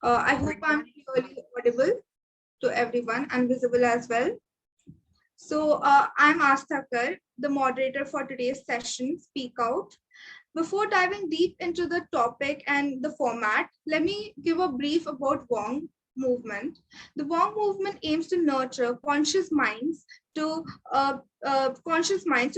I hope I'm clearly audible to everyone and visible as well. So I'm Asthakar, the moderator for today's session, Speak Out. Before diving deep into the topic and the format, let me give a brief about Wong movement. The Wong movement aims to nurture conscious minds to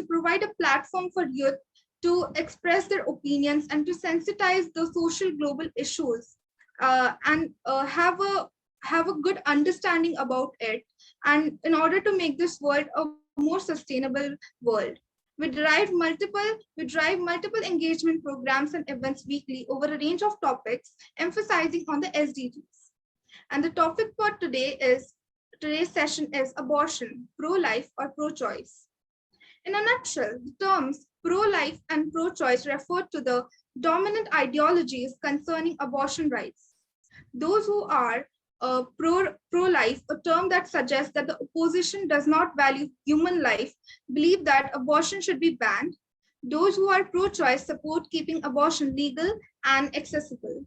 provide a platform for youth to express their opinions and to sensitize the social global issues and have a good understanding about it, and in order to make this world a more sustainable world. We drive multiple engagement programs and events weekly over a range of topics, emphasizing on the SDGs. And the topic for today's session is abortion, pro-life or pro-choice. In a nutshell, the terms pro-life and pro-choice refer to the dominant ideologies concerning abortion rights. Those who are pro-life, a term that suggests that the opposition does not value human life, believe that abortion should be banned. Those who are pro-choice support keeping abortion legal and accessible.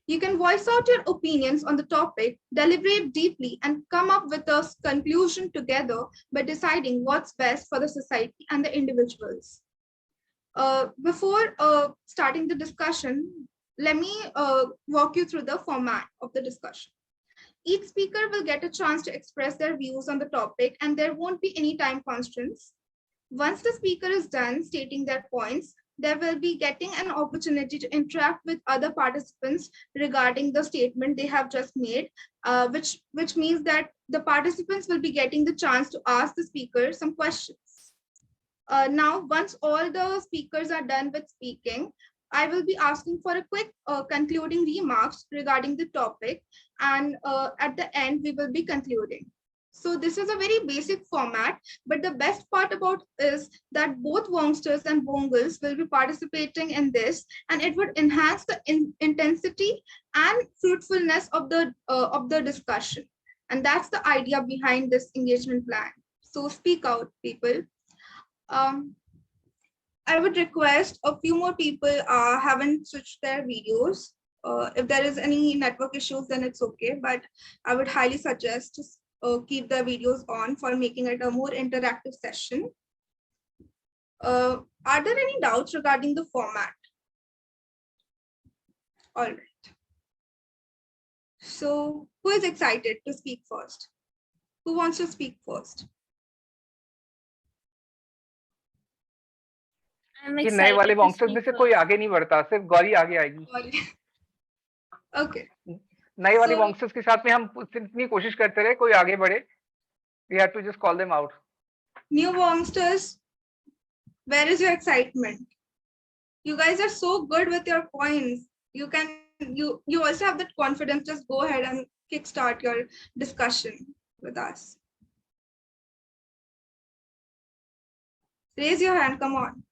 You can voice out your opinions on the topic, deliberate deeply, and come up with a conclusion together by deciding what's best for the society and the individuals. Before starting the discussion, let me walk you through the format of the discussion. Each speaker will get a chance to express their views on the topic, and there won't be any time constraints. Once the speaker is done stating their points, they will be getting an opportunity to interact with other participants regarding the statement they have just made, which means that the participants will be getting the chance to ask the speaker some questions. Now, once all the speakers are done with speaking, I will be asking for a quick concluding remarks regarding the topic, and at the end, we will be concluding. So this is a very basic format, but the best part about is that both Vongsters and Vongals will be participating in this, and it would enhance the intensity and fruitfulness of the discussion. And that's the idea behind this engagement plan. So speak out, people. Um, I would request a few more people haven't switched their videos. If there is any network issues, then it's okay. But I would highly suggest to keep the videos on for making it a more interactive session. Are there any doubts regarding the format? All right. So who is excited to speak first? Who wants to speak first? कि नए वाले वॉन्गस्टर्स में से कोई आगे नहीं बढ़ता, सिर्फ गौरी आगे आएगी. Okay. नए वाली वॉन्गस्टर्स के साथ में हम इतनी कोशिश करते रहे, कोई आगे बढ़े. We have to just call them out. New Vongsters, where is your excitement? You guys are so good with your points. You also have that confidence. Just go ahead and kickstart your discussion with us. Raise your hand. Come on.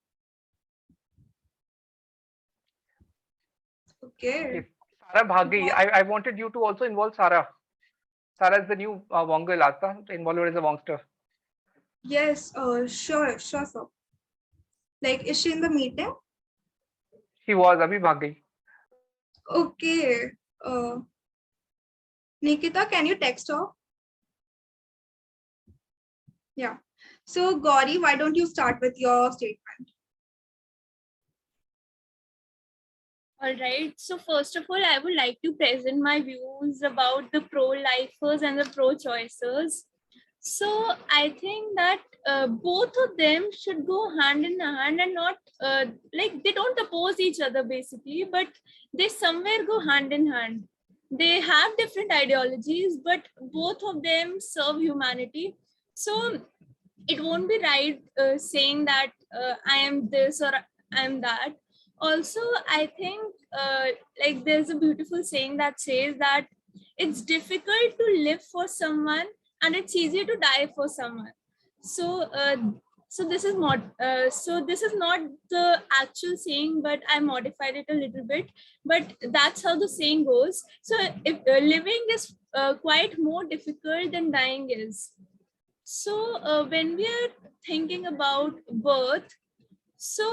Okay. Sarah भाग गई. I wanted you to also involve Sarah. Sarah is the new Vongal. Asta involve her as a Vongster. Yes. Sure, sir. Like, is she in the meeting? She was. अभी भाग गई. Okay. Nikita, can you text her? Yeah. So Gauri, why don't you start with your statement? All right. So first of all, I would like to present my views about the pro-lifers and the pro-choicers. So I think that both of them should go hand in hand and not like they don't oppose each other basically, but they somewhere go hand in hand. They have different ideologies, but both of them serve humanity. So it won't be right saying that I am this or I am that. Also, I think like there's a beautiful saying that says that it's difficult to live for someone and it's easy to die for someone. So so this is not the actual saying, but I modified it a little bit, but that's how the saying goes. So if living is quite more difficult than dying is. So when we are thinking about birth, So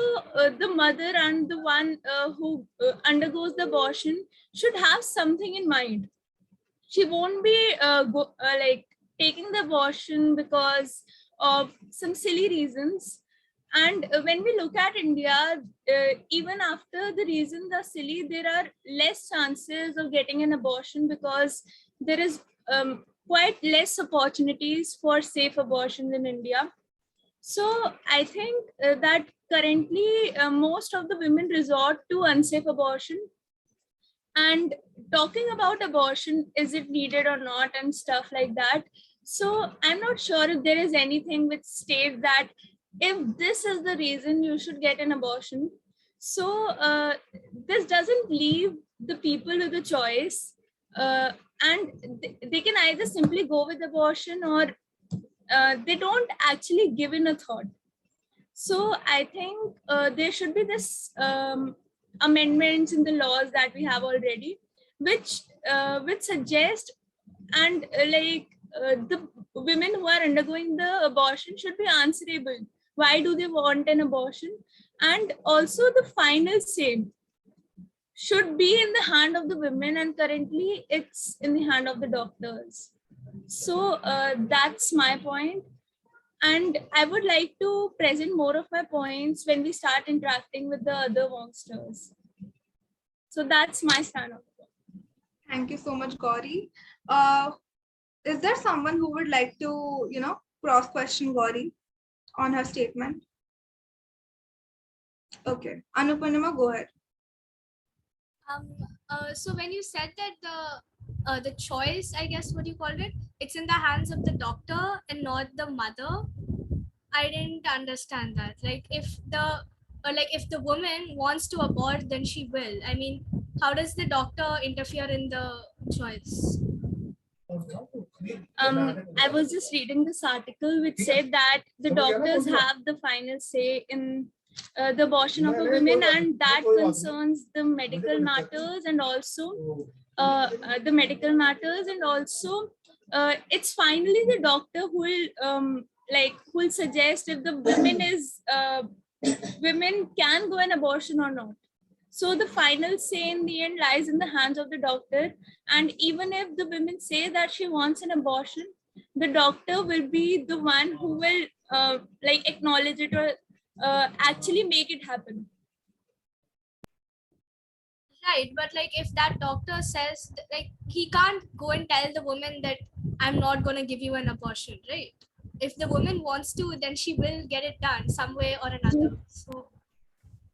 the mother and the one who undergoes the abortion should have something in mind. She won't be like taking the abortion because of some silly reasons. And when we look at India, even after the reasons are silly, there are less chances of getting an abortion because there is quite less opportunities for safe abortions in India. So I think that currently most of the women resort to unsafe abortion. And talking about abortion, is it needed or not, and stuff like that. So I'm not sure if there is anything which states that if this is the reason you should get an abortion. So this doesn't leave the people with a choice, and they can either simply go with abortion, or they don't actually give in a thought. So I think there should be this amendments in the laws that we have already, which suggest, and the women who are undergoing the abortion should be answerable. Why do they want an abortion? And also the final say should be in the hand of the women, and currently it's in the hand of the doctors. So that's my point. And I would like to present more of my points when we start interacting with the other Vongsters. So that's my stand on it. Thank you so much, Gauri. Is there someone who would like to, cross question Gauri on her statement? Okay, Anupanima, go ahead. So when you said that the choice, I guess what you called it, it's in the hands of the doctor and not the mother. I didn't understand that. Like if the woman wants to abort, then she will. I mean, how does the doctor interfere in the choice? I was just reading this article which said that the doctors have the final say in the abortion of a woman, and that concerns the medical matters, and also it's finally the doctor who will suggest if the women can go an abortion or not. So the final say in the end lies in the hands of the doctor. And even if the woman say that she wants an abortion, the doctor will be the one who will acknowledge it, or actually make it happen. Right, but like if that doctor says like he can't go and tell the woman that I'm not going to give you an abortion, right? If the woman wants to, then she will get it done some way or another. So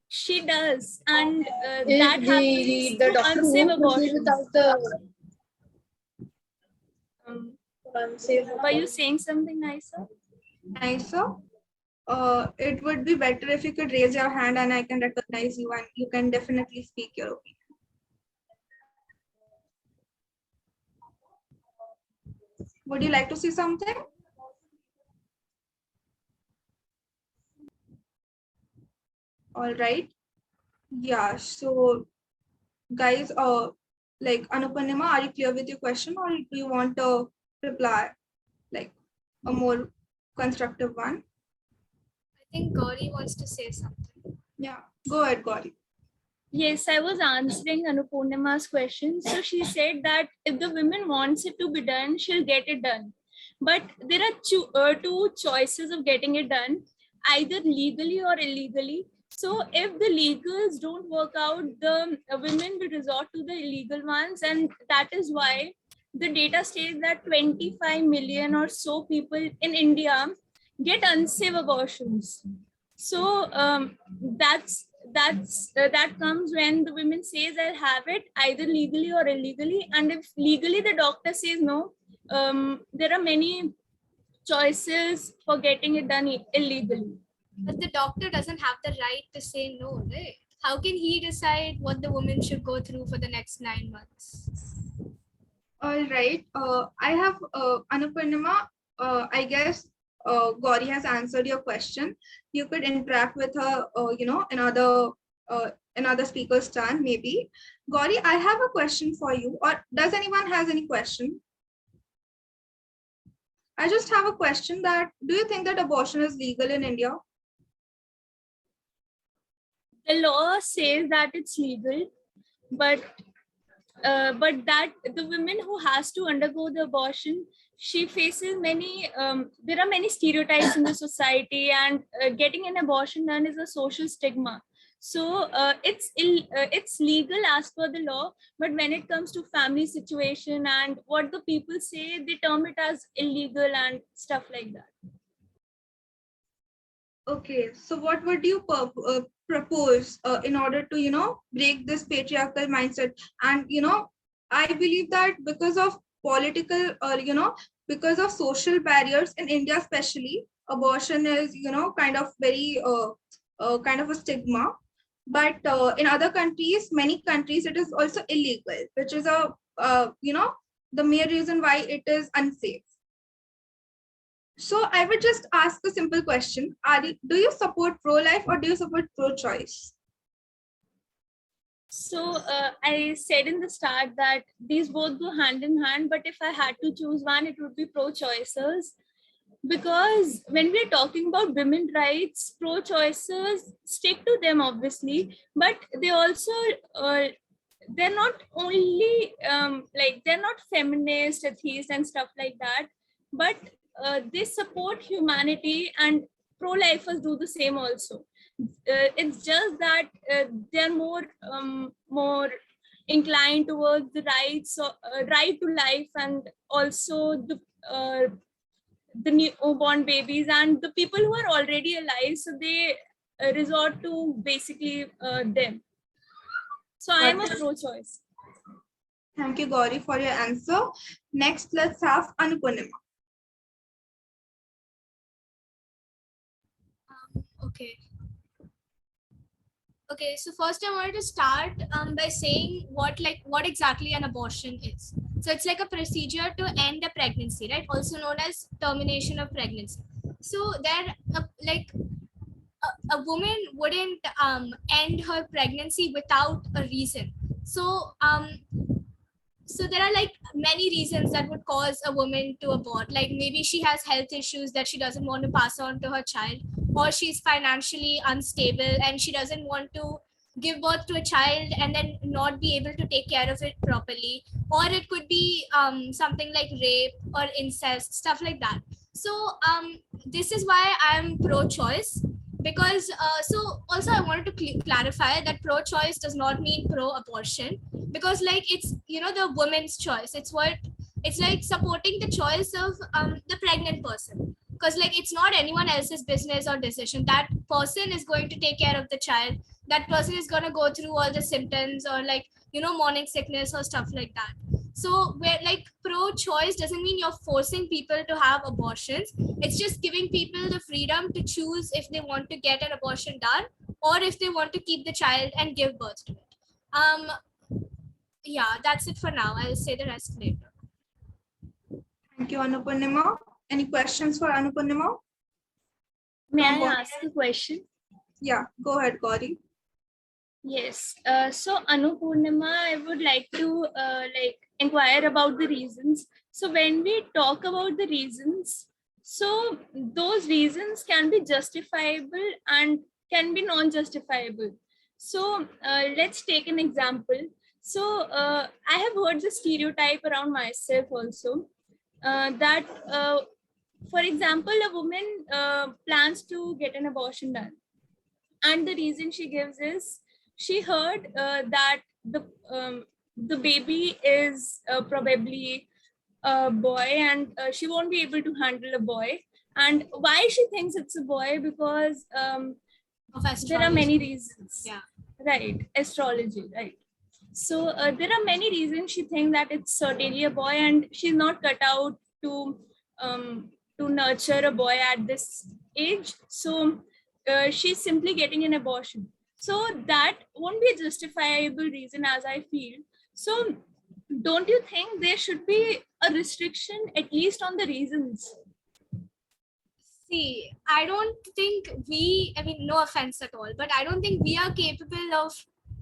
she does, and If that happens the to doctor unsafe won't proceed abortions. without the unsafe. Were you saying something, Naisa? Naisa, it would be better if you could raise your hand and I can recognize you and you can definitely speak your opinion. Would you like to say something? All right. Yeah, so guys, like Anupanima, are you clear with your question, or do you want a reply, like a more constructive one? I think Gauri wants to say something. Yeah, go ahead, Gauri. Yes, I was answering Anupunnima's question. So she said that if the woman wants it to be done, she'll get it done. But there are two choices of getting it done, either legally or illegally. So if the legals don't work out, the women will resort to the illegal ones. And that is why the data states that 25 million or so people in India get unsafe abortions. So that comes when the woman says I'll have it either legally or illegally, and if legally the doctor says no, there are many choices for getting it done illegally. But the doctor doesn't have the right to say no, right? How can he decide what the woman should go through for the next 9 months? All right. I have Anupanima. I guess Gauri has answered your question. You could interact with her, another speaker's turn, maybe. Gauri, I have a question for you. Or does anyone has any question? I just have a question that, do you think that abortion is legal in India? the law says that it's legal, but that the woman who has to undergo the abortion, she faces many there are many stereotypes in the society, and getting an abortion done is a social stigma. So it's legal as per the law, but when it comes to family situation and what the people say, they term it as illegal and stuff like that. Okay, so what would you propose in order to, break this patriarchal mindset? And, I believe that because of political or, because of social barriers in India, especially, abortion is, kind of very, kind of a stigma. But in other countries, many countries, it is also illegal, which is the main reason why it is unsafe. So I would just ask a simple question. Do you support pro-life or do you support pro-choice? So I said in the start that these both go hand in hand, but if I had to choose one, it would be pro-choicers. Because when we're talking about women rights, pro-choicers stick to them, obviously, but they also, they're not only, they're not feminist, atheist and stuff like that, but they support humanity, and pro-lifers do the same also. It's just that they're more inclined towards the rights, right to life, and also the newborn babies and the people who are already alive. So they resort to basically them. So I am a pro-choice. Thank you, Gauri, for your answer. Next, let's have Anupurnima. Okay. Okay, so first I wanted to start by saying what exactly an abortion is. So it's like a procedure to end a pregnancy, right? Also known as termination of pregnancy. So there, a woman wouldn't end her pregnancy without a reason. So there are like many reasons that would cause a woman to abort. Like maybe she has health issues that she doesn't want to pass on to her child, or she's financially unstable and she doesn't want to give birth to a child and then not be able to take care of it properly. Or it could be something like rape or incest, stuff like that. So this is why I'm pro-choice, because so also I wanted to clarify that pro-choice does not mean pro-abortion, because like it's the woman's choice. It's like supporting the choice of the pregnant person, because like it's not anyone else's business or decision. That person is going to take care of the child. That person is going to go through all the symptoms, or like morning sickness or stuff like that. So where like pro-choice doesn't mean you're forcing people to have abortions. It's just giving people the freedom to choose if they want to get an abortion done, or if they want to keep the child and give birth to it. Yeah, that's it for now. I'll say the rest later. Thank you, Anupurnima. Any questions for Anupurnima? May I ask a question? Yeah, go ahead, Gauri. Yes. So Anupurnima, I would like to inquire about the reasons. So when we talk about the reasons, so those reasons can be justifiable and can be non-justifiable. So let's take an example. So I have heard the stereotype around myself also, that for example, a woman plans to get an abortion done, and the reason she gives is she heard that the baby is probably a boy, and she won't be able to handle a boy. And why she thinks it's a boy? Because there are many reasons. Yeah. Right, astrology, right. So there are many reasons she thinks that it's certainly a boy, and she's not cut out to nurture a boy at this age. So she's simply getting an abortion. So that won't be a justifiable reason, as I feel. So don't you think there should be a restriction at least on the reasons? See, I don't think no offense at all, but I don't think we are capable of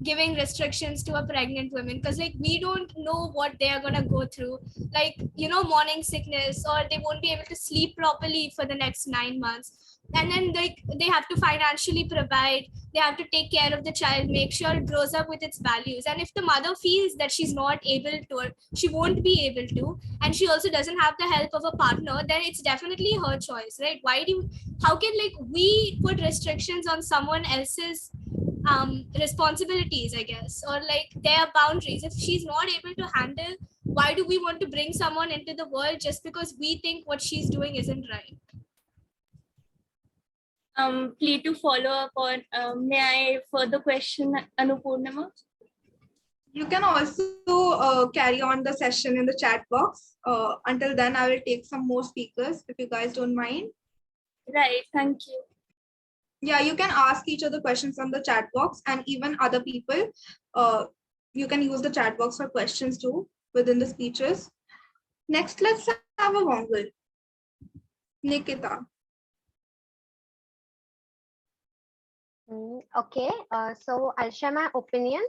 giving restrictions to a pregnant woman, because like we don't know what they are going to go through, like morning sickness, or they won't be able to sleep properly for the next 9 months, and then like they have to financially provide, they have to take care of the child, make sure it grows up with its values. And if the mother feels that she's not able to, or she won't be able to, and she also doesn't have the help of a partner, then it's definitely her choice, right? Why do you, how can like we put restrictions on someone else's responsibilities, I guess, or like their boundaries? If she's not able to handle, why do we want to bring someone into the world just because we think what she's doing isn't right? Please to follow up on, may I further question Anupurnima? You can also carry on the session in the chat box. Until then, I will take some more speakers if you guys don't mind. Right, thank you. Yeah, you can ask each other questions on the chat box, and even other people. You can use the chat box for questions too within the speeches. Next, let's have a Vongel. Nikita. Okay, so I'll share my opinion.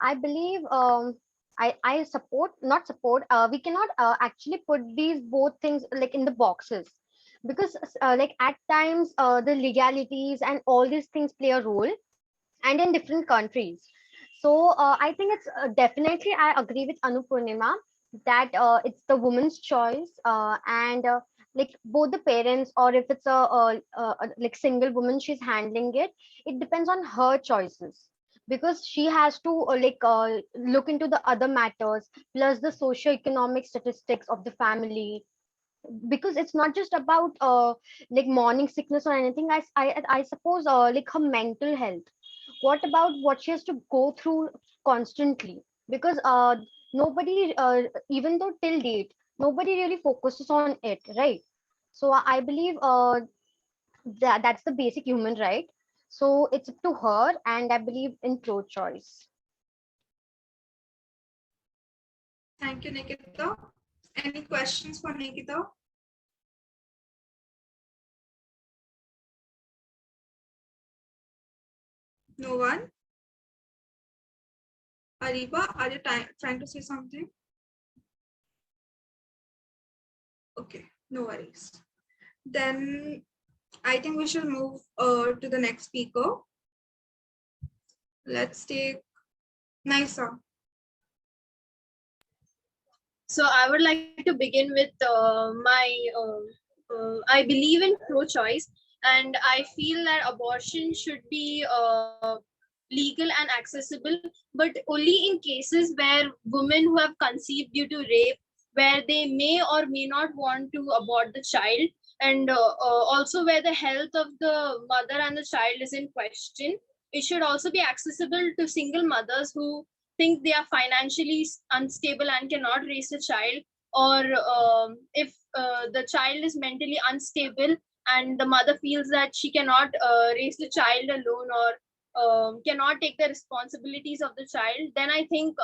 I believe I support, not support, we cannot actually put these both things like in the boxes, because like at times the legalities and all these things play a role, and in different countries. So I think it's definitely, I agree with Anupurnima that it's the woman's choice, and like both the parents, or if it's a like single woman, she's handling it. It depends on her choices, because she has to look into the other matters, plus the socio-economic statistics of the family, because it's not just about like morning sickness or anything. I suppose like her mental health. What about what she has to go through constantly? Because nobody, even though till date, nobody really focuses on it, right? So I believe that that's the basic human right. So it's up to her, and I believe in pro-choice. Thank you, Nikita. Any questions for Nikita? No one? Ariba, are you trying to say something? Okay, no worries. Then I think we should move to the next speaker. Let's take Naisa. So I would like to begin with I believe in pro-choice, and I feel that abortion should be legal and accessible, but only in cases where women who have conceived due to rape, where they may or may not want to abort the child, and also where the health of the mother and the child is in question. It should also be accessible to single mothers who think they are financially unstable and cannot raise a child, or if the child is mentally unstable and the mother feels that she cannot raise the child alone, or cannot take the responsibilities of the child, then I think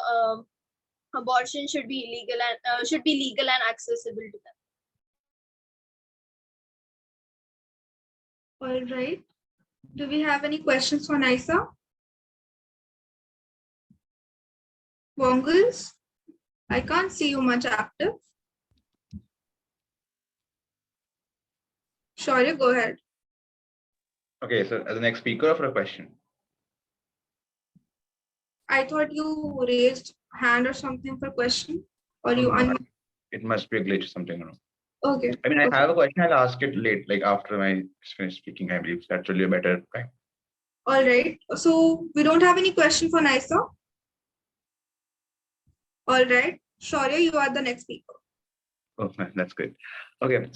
abortion should be illegal and should be legal and accessible to them. All right. Do we have any questions for Naisa? Vongels? I can't see you much active. Shaurya, go ahead. Okay, so as the next speaker for a question. I thought you raised hand or something for question, or you It must be a glitch or something. Okay. I mean, I okay. have a question. I'll ask it late, like after I finish speaking. I believe that's really a better time. All right. So we don't have any question for Naisa. All right. Shaurya, you are the next speaker. Oh, that's good. Okay.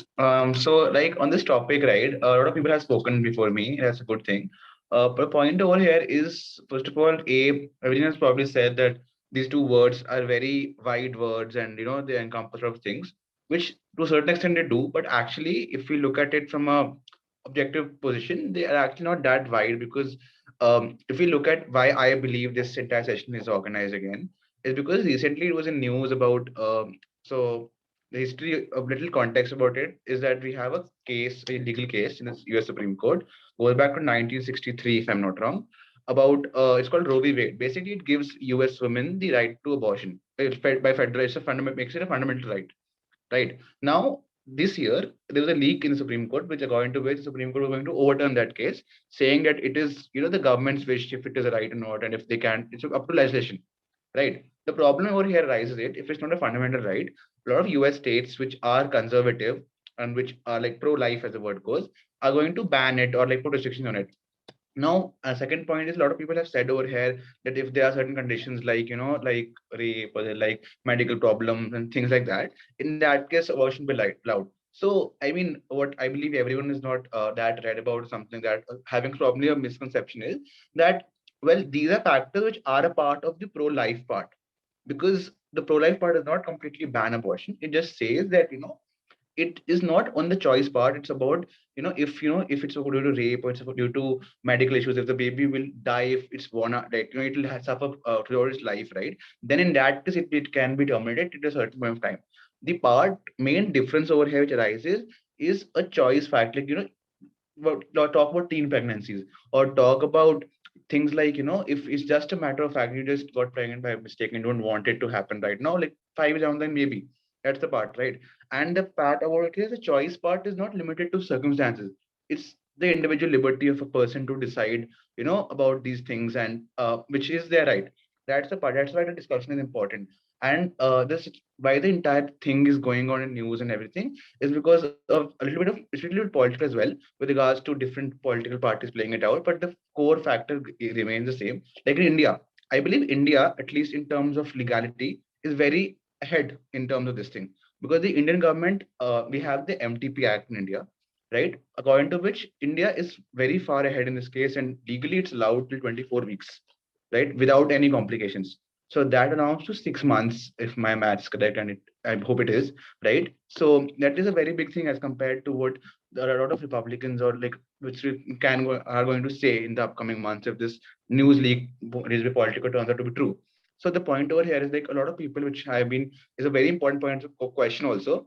So like on this topic, right? A lot of people have spoken before me. That's a good thing. But the point over here is, first of all, everyone has probably said that these two words are very wide words, and they encompass a lot of things, which to a certain extent they do. But actually, if we look at it from a objective position, they are actually not that wide, because if we look at why I believe this entire session is organized again, is because recently it was in news about so the history of little context about it is that we have a case, a legal case in the US Supreme Court, goes back to 1963, if I'm not wrong, about it's called Roe v. Wade. Basically, it gives US women the right to abortion. It's by federal, it's a fundamental, makes it a fundamental right. Right now, this year there was a leak in the Supreme Court, which according to which the Supreme Court was going to overturn that case, saying that it is, the government's wish if it is a right or not, and if they can, it's up to legislation, right? The problem over here arises it if it's not a fundamental right. A lot of US states which are conservative and which are like pro-life, as the word goes, are going to ban it or like put restrictions on it. Now, a second point is a lot of people have said over here that if there are certain conditions like, like rape or like medical problems and things like that, in that case, abortion will be allowed. So, I mean, what I believe everyone is not that read about something that having probably a misconception is that, well, these are factors which are a part of the pro-life part, because the pro-life part does not completely ban abortion. It just says that, it is not on the choice part. It's about, if it's due to rape or it's due to medical issues, if the baby will die, if it's born out, like, it will suffer throughout its life, right? Then in that case, it can be terminated at a certain point of time. The main difference over here which arises is a choice fact. Like, talk about teen pregnancies, or talk about things like, if it's just a matter of fact you just got pregnant by mistake and don't want it to happen right now, like 5 years down, then maybe that's the part, right? And the part about it is the choice part is not limited to circumstances. It's the individual liberty of a person to decide, about these things, and which is their right. That's the part. That's why the discussion is important. And this why the entire thing is going on in news and everything is because of a little bit of, it's a little bit political as well, with regards to different political parties playing it out, but the core factor remains the same. Like in India, I believe India, at least in terms of legality, is very ahead in terms of this thing, because the Indian government, we have the MTP Act in India, right? According to which India is very far ahead in this case, and legally it's allowed till 24 weeks, right, without any complications. So that amounts to 6 months, if my math is correct, and I hope it is, right? So that is a very big thing as compared to what there are a lot of Republicans, or like, which are going to say in the upcoming months if this news leak is political turns out to be true. So the point over here is like a lot of people, which have been, is a very important point of question also.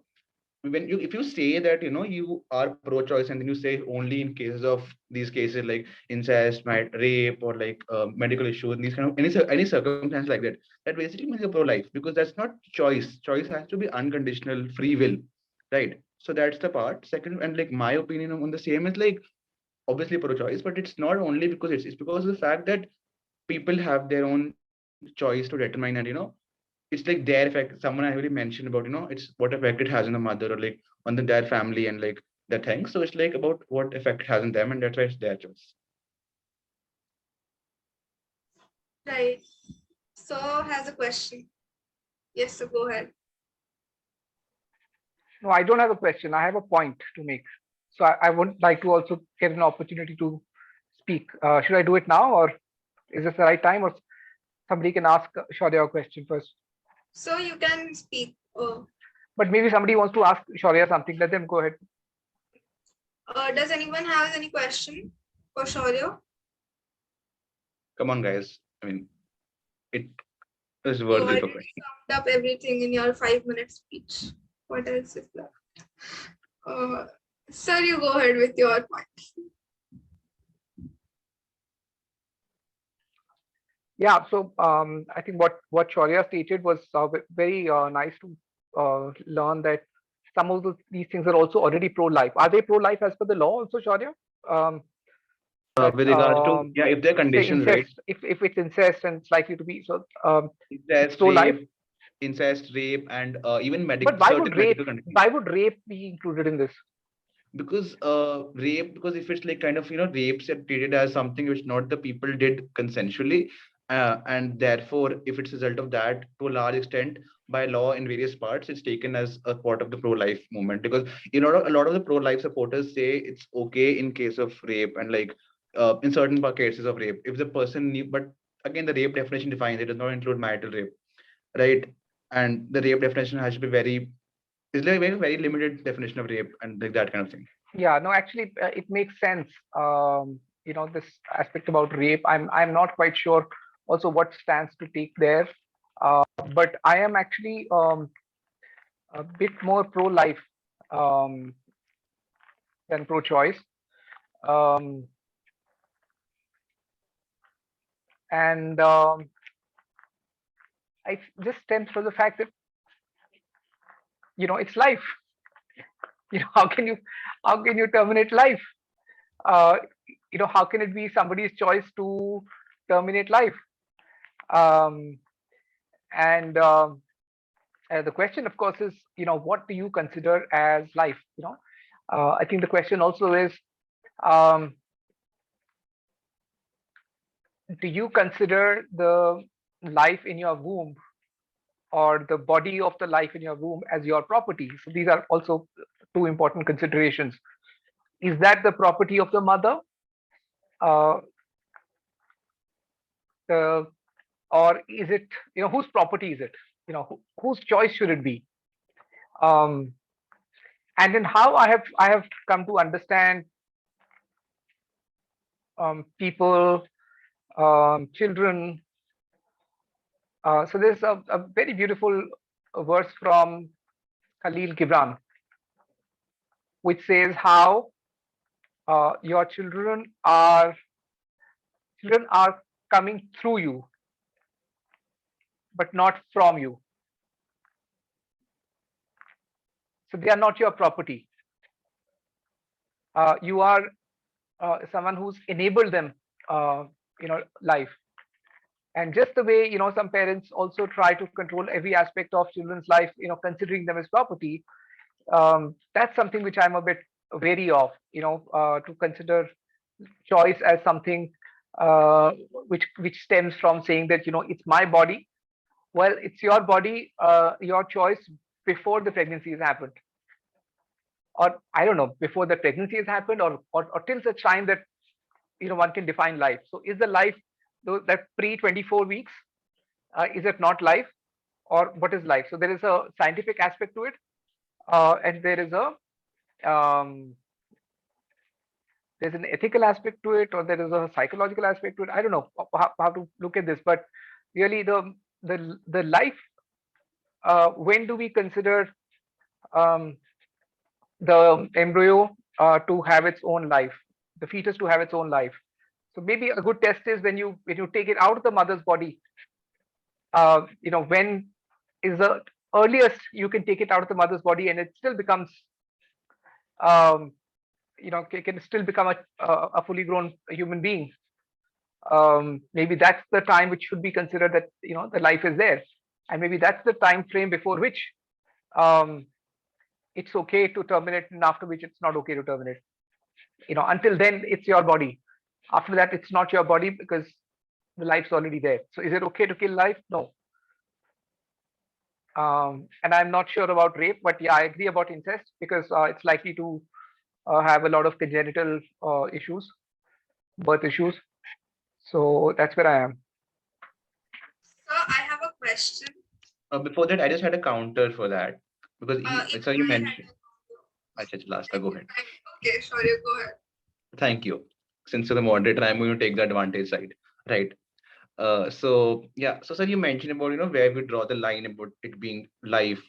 When you, if you say that, you are pro-choice, and then you say only in cases of these cases like incest, rape, or like medical issues, and these kind of any circumstance like that, that basically means you're pro-life, because that's not choice. Choice has to be unconditional free will, right? So that's the part. Second, and like my opinion on the same is like, obviously pro-choice, but it's not only because it's because of the fact that people have their own choice to determine, and it's like their effect. Someone I already mentioned about, it's what effect it has on the mother, or like on their family, and like that thing. So it's like about what effect it has on them, and that's why it's their choice. Right. So has a question. Yes, so go ahead. No, I don't have a question. I have a point to make. So I would like to also get an opportunity to speak. Should I do it now, or is this the right time, or somebody can ask Shaurya a question first? So you can speak. But maybe somebody wants to ask Shaurya something. Let them go ahead. Does anyone have any question for Shaurya? Come on, guys. I mean, it is You worthy already of a question. summed up everything in your 5-minute speech. What else is left? Sir, you go ahead with your point. Yeah. So I think what Shaurya stated was very nice to learn that some of these things are also already pro-life. Are they pro-life as per the law also, Shaurya? That With regards to, yeah, if there are say conditions, right? incest, if it's incest and it's likely to be so, it's Incest, pro-life. rape, and even But certain medical conditions. why would rape be included in this? Because rape, because if it's like kind of, rapes are treated as something which not the people did consensually, and therefore if it's a result of that, to a large extent, by law in various parts, it's taken as a part of the pro-life movement. Because a lot of the pro-life supporters say it's okay in case of rape, and like in certain cases of rape, if the person but again, the rape definition defines it does not include marital rape, right? And the rape definition has to be it's like a very limited definition of rape, and like that kind of thing. Yeah, no, actually, it makes sense. This aspect about rape, I'm not quite sure also what stance to take there. But I am actually a bit more pro-life um, than pro-choice. Um, and I just stems from the fact that it's life. how can you terminate life? Uh, how can it be somebody's choice to terminate life? Um, and the question, of course, is, what do you consider as life? I think the question also is, um, do you consider the life in your womb or the body of the life in your womb as your property? So these are also two important considerations. Is that the property of the mother, uh, the, or is it, whose property is it? Whose choice should it be? Um, and then how I have come to understand people, children. So there's a very beautiful verse from Khalil Gibran, which says how your children are coming through you, but not from you. So they are not your property. You are someone who's enabled them, life. And just the way, some parents also try to control every aspect of children's life, considering them as property. That's something which I'm a bit wary of, to consider choice as something which stems from saying that, it's my body. Well, it's your body, your choice before the pregnancy has happened, or I don't know, before the pregnancy has happened, or till such time that, one can define life. So is the life that pre 24 weeks, is it not life, or what is life? So there is a scientific aspect to it, and um, there's an ethical aspect to it, or there is a psychological aspect to it. I don't know how to look at this, but really the life. When do we consider um, the embryo to have its own life, the fetus to have its own life? So maybe a good test is when you take it out of the mother's body. When is the earliest you can take it out of the mother's body, and it still becomes, um, can still become a fully grown human being. Maybe that's the time which should be considered, that the life is there, and maybe that's the time frame before which um, it's okay to terminate, and after which it's not okay to terminate. Until then it's your body. After that it's not your body, because the life's already there. So is it okay to kill life? No. And I'm not sure about rape, but yeah, I agree about incest, because it's likely to have a lot of congenital issues, birth issues. So that's where I am. Sir, I have a question. Before that, I just had a counter for that because If so you I had mentioned. Acha, last, go ahead. Okay, sure, you go ahead. Thank you. Since you're the moderator, I'm going to take the advantage side, right? So yeah, so sir, you mentioned about where we draw the line about it being life,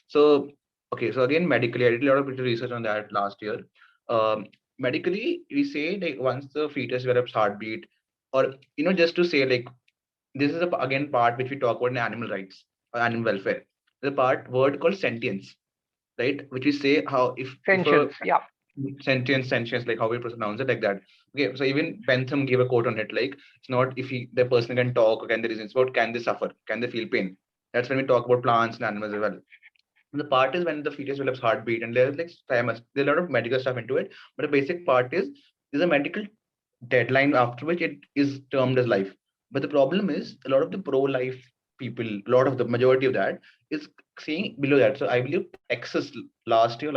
So okay, so again, medically, I did a lot of research on that last year. Medically, we say like once the fetus develops heartbeat, or just to say like this is again part which we talk about in animal rights or animal welfare. The part word called sentience, right? Which we say how if a Sentience, yeah. sentience, like how we pronounce it, like that. Okay, so even Bentham gave a quote on it, like it's not if the person can talk or can they reason, it's about can they suffer, can they feel pain. That's when we talk about plants and animals as well. And the part is when the fetus develops heartbeat, and there's like famous, there's a lot of medical stuff into it, but the basic part is there's a medical deadline after which it is termed as life. But the problem is a lot of the pro-life people, a lot of the majority of that is saying below that. So I believe Texas last year,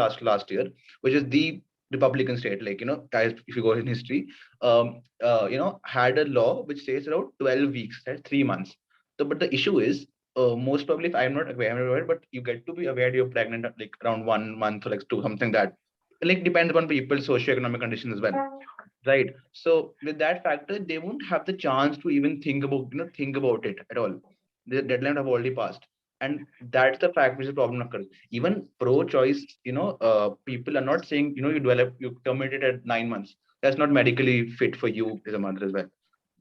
which is the Republican state, like guys, if you go in history, had a law which says around 12 weeks, that's 3 months. So, but the issue is most probably, if I'm not aware, but you get to be aware you're pregnant at like around 1 month or like two, something that like depends upon people's socioeconomic conditions as well. Right. So with that factor, they won't have the chance to even think about it at all. The deadline have already passed. And that's the fact which is the problem occurs. Even pro-choice, people are not saying, you terminate it at 9 months. That's not medically fit for you as a mother as well.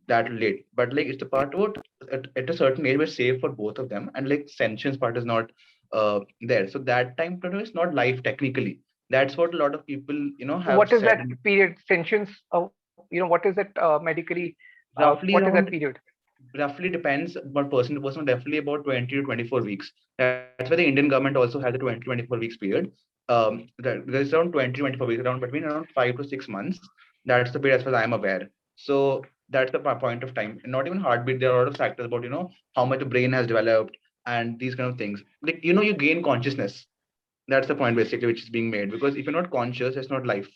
That late. But like it's the part about at a certain age we're safe for both of them. And like sentience part is not there. So that time is not life technically. That's what a lot of people, So have what is said. that period? Sentience? What is it medically? Roughly What is that around, period? roughly depends, but person to person, definitely about 20 to 24 weeks. That's why the Indian government also has a 20 to 24 weeks period. There's around 20 to 24 weeks, around between around 5 to 6 months. That's the period as far as I'm aware. So that's the point of time. Not even heartbeat. There are a lot of factors about, how much the brain has developed and these kind of things. Like, you gain consciousness. That's the point basically which is being made. Because if you're not conscious, it's not life.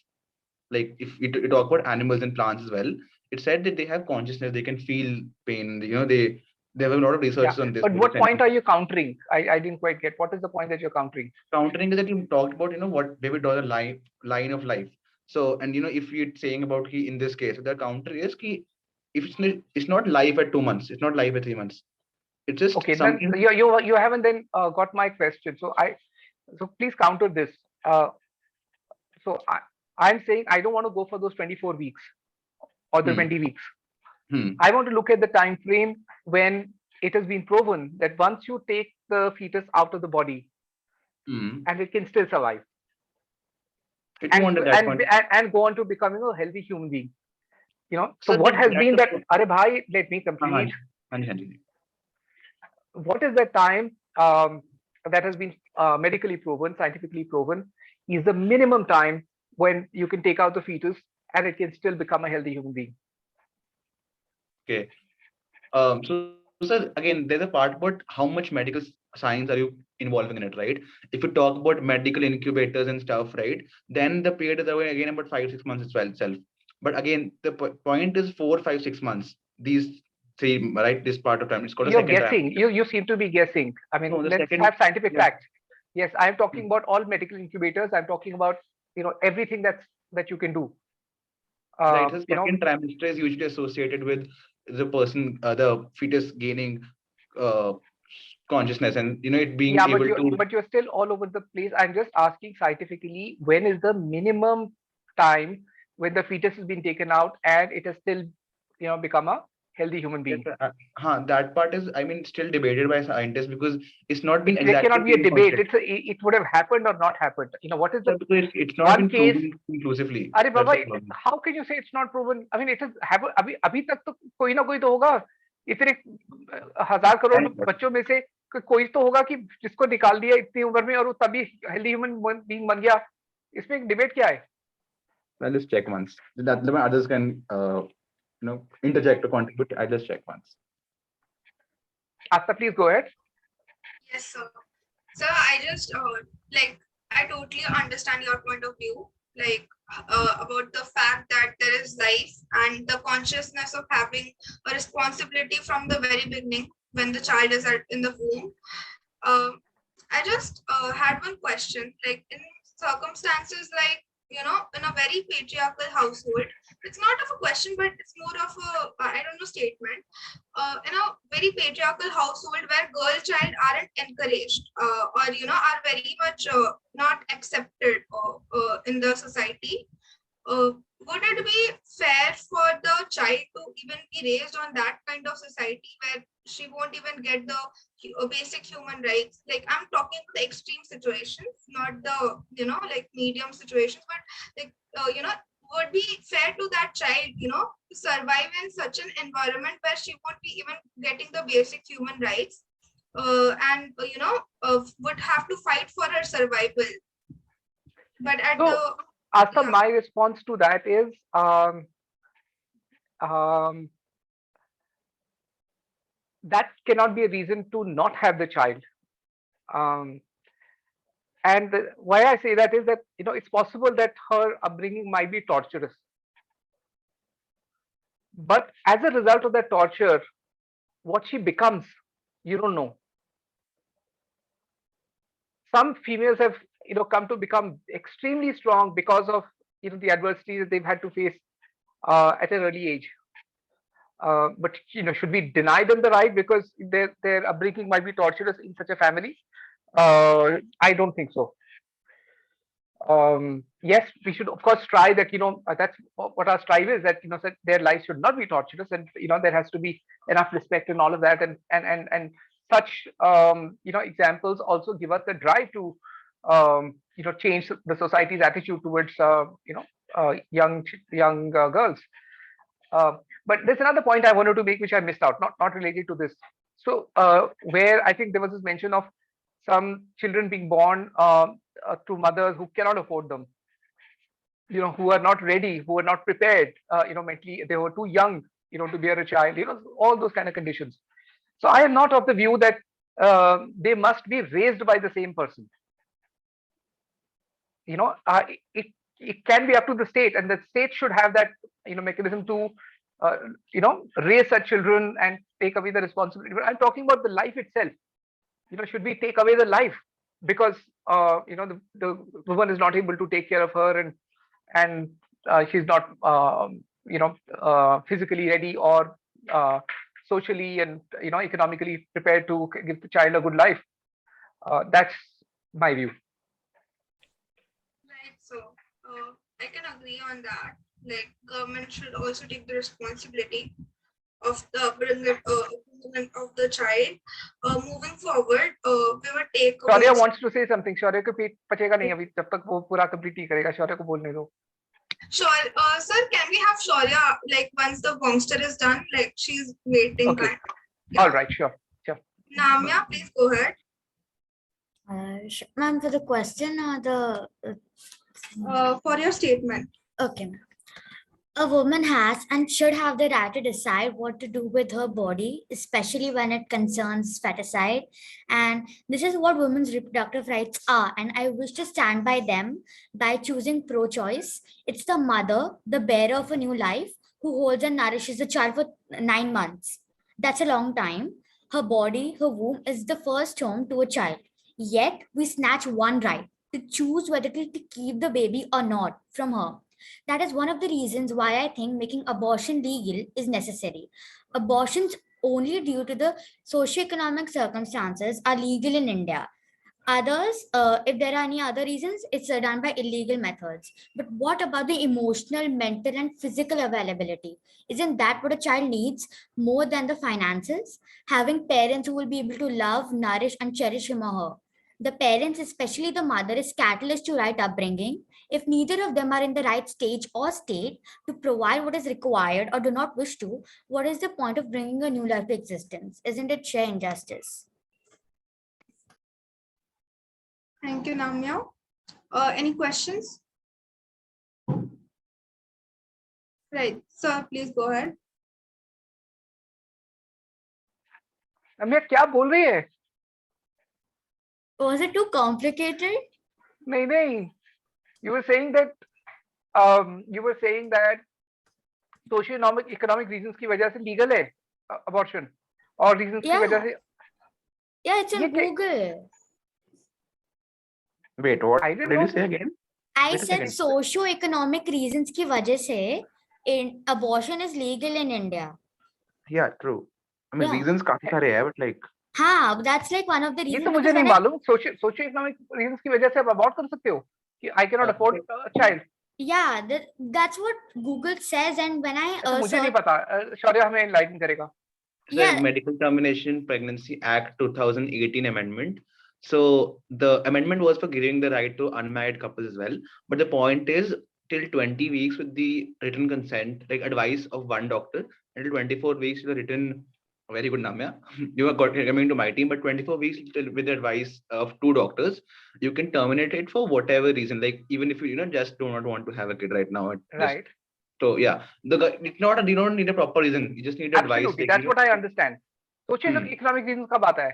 Like if you talk about animals and plants as well, it said that they have consciousness, they can feel pain. They have a lot of Yeah. research on this. But what point are you countering? I didn't quite get. What is the point that you're countering? Countering is that you talked about, what David draws a line of life. So, and if you're saying about he in this case, the counter is he, if it's not life at 2 months, it's not life at 3 months. It's just Okay, then something. you haven't then got my question. So please counter this. Uh, I'm saying I don't want to go for those 24 weeks or the Hmm, 20 weeks. hmm, I want to look at the time frame when it has been proven that once you take the fetus out of the body hmm. and it can still survive It won't at that point. and go on to becoming a healthy human being. So So what has that's been the that? point. Are bhai, let me complete. Hanji, Hanji, Hanji. What is the time that has been medically proven, scientifically proven, is the minimum time when you can take out the fetus and it can still become a healthy human being. Okay. So sir, again, there's a part about how much medical science are you involving in it, right? If you talk about medical incubators and stuff, right, then the period is again about 5 6 months as well itself. But again, the point is 4 5 6 months. These three, right? This part of time, it's called a You're second time. guessing. You seem to be guessing. I mean, No, the let's second. have scientific Yeah. facts. Yes, I'm talking about all medical incubators. I'm talking about everything that you can do. Right. The You know, second trimester is usually associated with the person, the fetus gaining uh, consciousness, and it being yeah, able to. but you're still all over the place. I'm just asking scientifically, when is the minimum time when the fetus has been taken out and it has still become a healthy human Yes, being? sir. That part is, I mean, still debated by scientists because it's not been There exactly cannot be a been debate. constructed. It would have happened or not happened. What is the Sir, because it's not one been case? proven conclusively. अरे That's Baba, the problem. how can you say it's not proven? I mean, it has happened. अभी अभी तक तो कोई ना कोई तो होगा. इतने 1,000 करोड़ Right, right. बच्चों में से कोई तो होगा कि जिसको निकाल दिया इतनी उम्र में और वो तभी हेल्दी ह्यूमन बीइंग बन गया. इसमें डिबेट क्या है? I'll just check once. That the others can, interject or contribute. I'll just check once. Asta, please go ahead. Yes, sir. Sir, I just like I totally understand your point of view, like about the fact that there is life and the consciousness of having a responsibility from the very beginning when the child is in the womb. Uh, I just had one question, like in circumstances like in a very patriarchal household, it's not of a question, but it's more of a I don't know statement. In a very patriarchal household where girl child aren't encouraged or are very much not accepted in the society, uh, would it be fair for the child to even be raised on that kind of society where she won't even get the basic human rights? Like I'm talking about the extreme situations, not the like medium situations, but like would be fair to that child to survive in such an environment where she won't be even getting the basic human rights and would have to fight for her survival, but at So, the Asta, yeah. my response to that is um, that cannot be a reason to not have the child. Um, and why I say that is that it's possible that her upbringing might be torturous, but as a result of that torture, what she becomes, you don't know. Some females have come to become extremely strong because of the adversity that they've had to face at an early age. But should we deny them the right because their upbringing might be torturous in such a family? I don't think so. Yes, we should of course try that. That's what our strive is, that that their lives should not be torturous, and there has to be enough respect and all of that, and such examples also give us the drive to change the society's attitude towards young girls. But there's another point I wanted to make which I missed out, not related to this. So where I think there was this mention of some children being born to mothers who cannot afford them, who are not ready, who are not prepared, mentally, they were too young, to bear a child, all those kind of conditions. So I am not of the view that they must be raised by the same person. It it can be up to the state, and the state should have that mechanism to raise such children and take away the responsibility. But I'm talking about the life itself. Should we take away the life because the woman is not able to take care of her, and she's not physically ready or socially and economically prepared to give the child a good life. That's my view. Right. So I can agree on that. Like government should also take the responsibility of the upbringing of the child. Moving forward, we will take. Shaurya wants to say something. Shaurya को पेट पचेगा नहीं अभी जब तक वो पूरा complete नहीं करेगा. Shaurya को बोलने दो. Sure. Sir, can we have Shaurya like once the Vongster is done? Like she's waiting. Okay. All right. Sure. Namya, please go ahead. Ma'am, for the question or the For your statement. okay, ma'am. A woman has and should have the right to decide what to do with her body, especially when it concerns feticide. And this is what women's reproductive rights are. And I wish to stand by them by choosing pro-choice. It's the mother, the bearer of a new life, who holds and nourishes the child for 9 months. That's a long time. Her body, her womb is the first home to a child. Yet we snatch one right to choose whether to keep the baby or not from her. That is one of the reasons why I think making abortion legal is necessary. Abortions only due to the socioeconomic circumstances are legal in India. Others, if there are any other reasons, it's done by illegal methods. But what about the emotional, mental, and physical availability? Isn't that what a child needs more than the finances? Having parents who will be able to love, nourish, and cherish him or her. The parents, especially the mother, is catalyst to right upbringing. If neither of them are in the right stage or state to provide what is required or do not wish to, what is the point of bringing a new life to existence? Isn't it sheer injustice? Thank you, Namya. Any questions? Right, sir, please go ahead. Namya क्या बोल रही है? Was it too complicated? नहीं. You were saying that socio-economic reasons की वजह से legal है abortion और reasons की वजह से. Yeah, it's in Google. Wait, what did you say again? I said socio-economic reasons की वजह से abortion is legal in India. Yeah, true. I mean, reasons काफी सारे हैं, but like. हाँ, that's like one of the reasons. ये तो मुझे नहीं मालूम. Socio-economic reasons की वजह से आप abort कर सकते हो. I cannot afford a child. Yeah, that's what Google says, and when I मुझे नहीं पता. Shaurya हमें enlighten करेगा. The Medical Termination Pregnancy Act 2018 amendment. So the amendment was for giving the right to unmarried couples as well. But the point is till 20 weeks with the written consent, like advice of one doctor, until 24 weeks with the written. Very good, Namya. You are coming to my team, but 24 weeks with the advice of 2 doctors, you can terminate it for whatever reason. Like even if you just do not want to have a kid right now. Right. So yeah, it's not. You don't need a proper reason. You just need advice. Absolutely, that's what I understand. Socio-economic reasons कब आता है?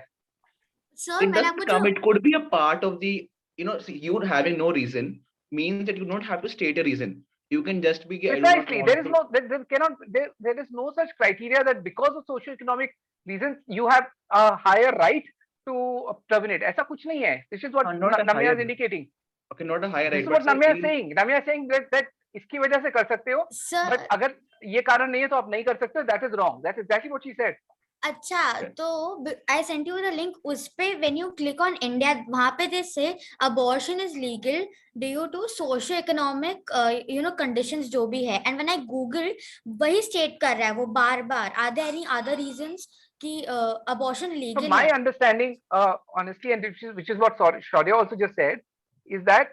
Sir, it does come. It could be a part of the. You having no reason means that you don't have to state a reason. You can just be precisely. There is no such criteria that because of socio-economic reasons you have a higher right to terminate. ऐसा कुछ नहीं है. This is what Namya is indicating. Okay, not a higher right. This is what Namya is saying. Namya is saying that इसकी वजह से कर सकते हो. But अगर ये कारण नहीं है तो आप नहीं कर सकते. That is wrong. That's exactly what she said. अच्छा, तो I sent you the link. उस पे when you click on India, वहाँ पे they say abortion is legal due to socio-economic conditions जो भी है. And when I Google, वही state कर रहा है वो बार-बार. Are there any other reasons कि abortion legal? So my understanding, honestly, and which is what Shaurya also just said, is that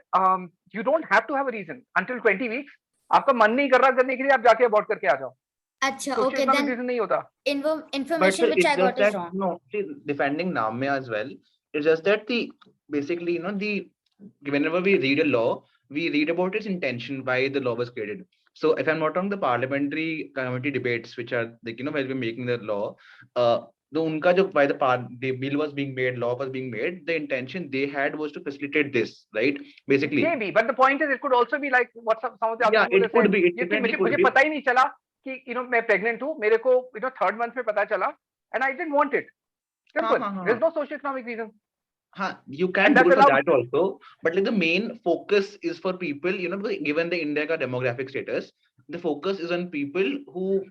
you don't have to have a reason until 20 weeks. आपका मन नहीं कर रहा करने के लिए, आप जाके abort करके आ जाओ. Acha, Social okay, economic then reason नहीं होता. But information sir, which I it's just got is that wrong. no, see, defending Namya as well. It's just that the basically, the whenever we read a law, we read about its intention, why the law was created. So if I'm not wrong, the parliamentary committee debates, which are like while we're making the law, the unka jo why the bill was being made, law was being made, the intention they had was to facilitate this, right? Basically. Maybe, but the point is, it could also be like what some of the other Yeah, people it have could said. be. It ये कि definitely मुझे could मुझे be. पता ही नहीं चला कि मैं pregnant हूँ, मेरे को third month में पता चला, and I didn't want it. Simple. There's no socio-economic reason. You can And do that's for allowed. that also, but like the main focus is for people, because given the India ka demographic status, the focus is on people who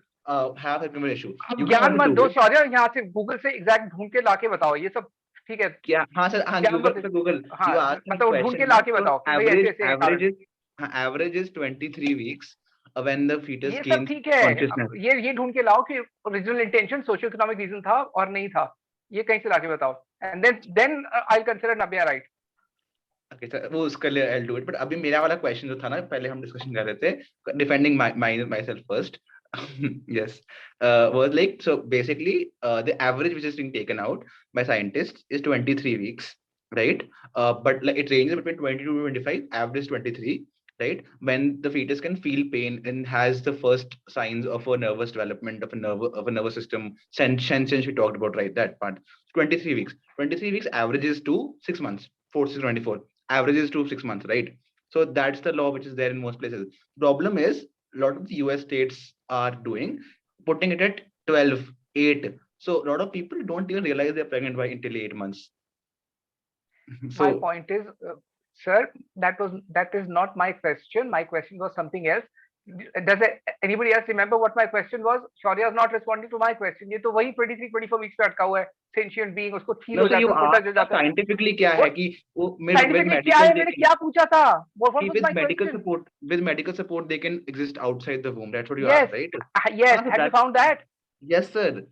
have a criminal issue. अब You ज्ञान can मत do दो it. शौर्य, यहाँ से Google से exact ढूंढ के लाके बताओ, ये सब ठीक है. क्या हाँ सर हाँ ज्ञान गूगल मत, पे गूगल हाँ you asked me मतलब ढूंढ question के ना लाके so बताओ कि भाई ऐसे ऐसे हैं कारण. average is 23 weeks when the fetus ये सब gains ठीक है, consciousness. ये ढूंढ के लाओ कि original intention socio economic reason था और नहीं था, ये कहीं से लाके बताओ, एंड देन आई कंसीडर नबिया राइट. Okay, सर वो उसके लिए I'll do it. But अभी मेरा वाला क्वेश्चन जो था ना, पहले हम डिस्कशन कर रहे थे, defending myself first. Yes, was like, so basically the average which is being taken out by scientists is 23 weeks, right? But like it ranges between 22 to 25, average 23, right? When the fetus can feel pain and has the first signs of a nervous development of a nervous system sense we talked about, right? That part. 23 weeks. 23 weeks averages to 6 months. 4 6 24 averages to 6 months, right? So that's the law which is there in most places. Problem is a lot of the US states are doing putting it at 12 8. So a lot of people don't even realize they're pregnant by until 8 months. My point is, sir, that is not my question. My question was something else. Does anybody else remember what my question was? Shaurya is not responding to my question. ये तो वही 23 24 weeks पे अटका हुआ है. Sentient being, उसको feel हो जाता है, उसको touch हो जाता है. Scientifically क्या है कि वो scientifically क्या है, मैंने क्या पूछा था? What was with my medical question? support, with medical support they can exist outside the womb. That's what you Yes. asked, right? Yes. Have you found that? Yes, sir.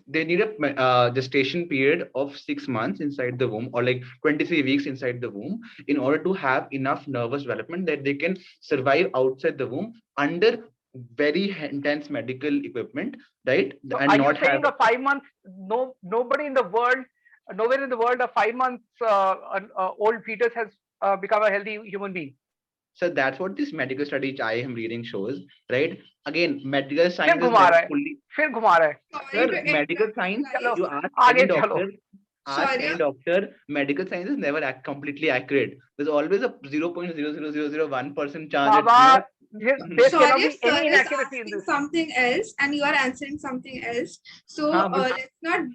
They need a gestation period of 6 months inside the womb, or like 23 weeks inside the womb, in order to have enough nervous development that they can survive outside the womb under very intense medical equipment, right? So and are not you saying have a 5 months? Nobody in the world, nowhere in the world, a 5 months old fetus has become a healthy human being. So that's what this medical study which I am reading shows, right? Again, medical science फिर is घुमा रहा never है, fully. फिर घुमा रहा है. Sir, medical science, चलो, you ask आगे any चलो. doctor, ask any doctor, medical science is never completely accurate. There's always a 0.00001% chance. Baba, there cannot Sorry, be sir any is inaccuracy in asking this. something else and you are answering something else. So let's not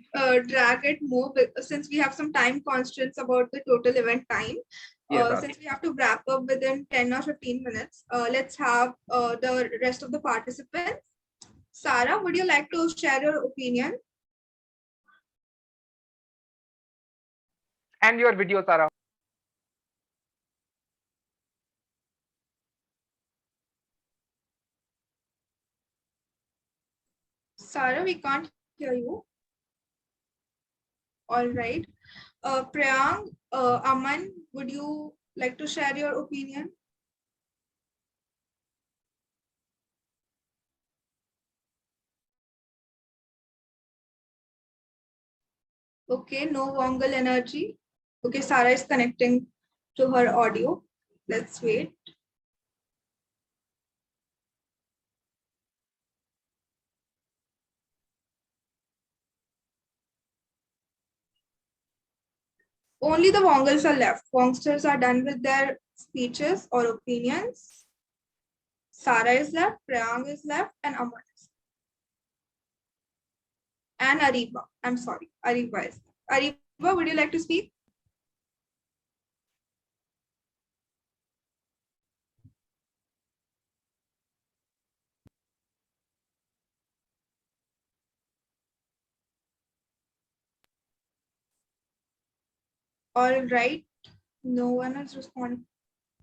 drag it more since we have some time constraints about the total event time. Since we have to wrap up within 10 or 15 minutes, let's have the rest of the participants. Sarah, would you like to share your opinion? And your video, Sarah. Sarah, we can't hear you. All right. Priyang, Aman, would you like to share your opinion? Okay, no Vongster energy. Okay, Sarah is connecting to her audio. Let's wait. Only the Vongsters are left. Vongsters are done with their speeches or opinions. Sarah is left, Priyang is left, and Aman is left. And Ariba. I'm sorry, Ariba is left. Ariba, would you like to speak? All right, no one is responding.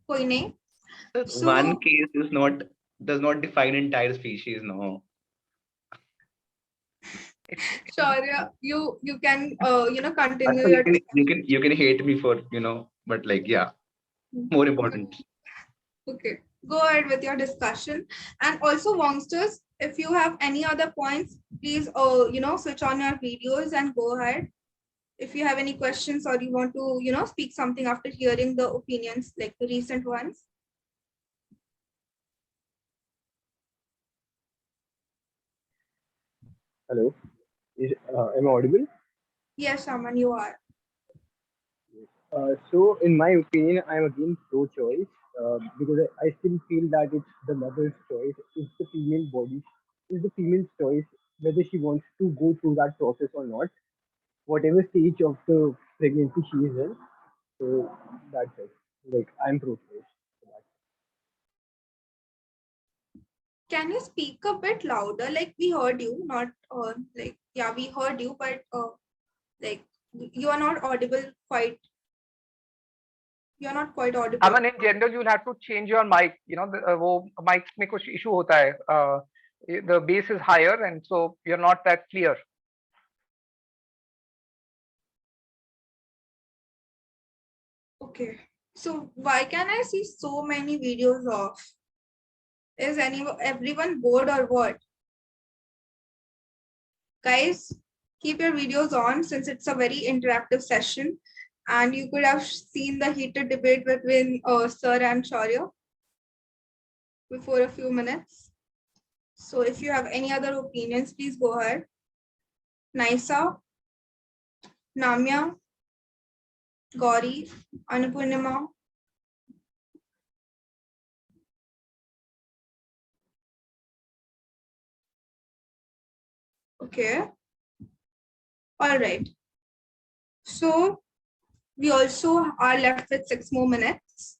कोई नहीं. So, one case does not define entire species, no. Shaurya, you can continue. You can hate me for but like yeah. more important. Okay, go ahead with your discussion. And also, Wongsters, if you have any other points, please, switch on your videos and go ahead. If you have any questions or you want to, speak something after hearing the opinions, like the recent ones. Hello, am I audible? Yes, Aman, you are. So, in my opinion, I'm against pro-choice because I still feel that it's the mother's choice, it's the female body, it's the female's choice whether she wants to go through that process or not, whatever stage of the pregnancy she is in. So, that's it. Like, I'm pro-choice. Can you speak a bit louder? Like we heard you, not yeah, we heard you, but like you are not audible quite. You are not quite audible. Aman, in general, you'll have to change your mic. वो mic में कुछ issue होता है. The bass is higher, and so you're not that clear. Okay, so why can I see so many videos off? Is everyone bored or what? Guys, keep your videos on since it's a very interactive session, and you could have seen the heated debate between Sir and Shaurya before a few minutes. So if you have any other opinions, please go ahead. Naisa, Namya, Gauri, Anupurnima. Okay. All right. So we also are left with 6 more minutes.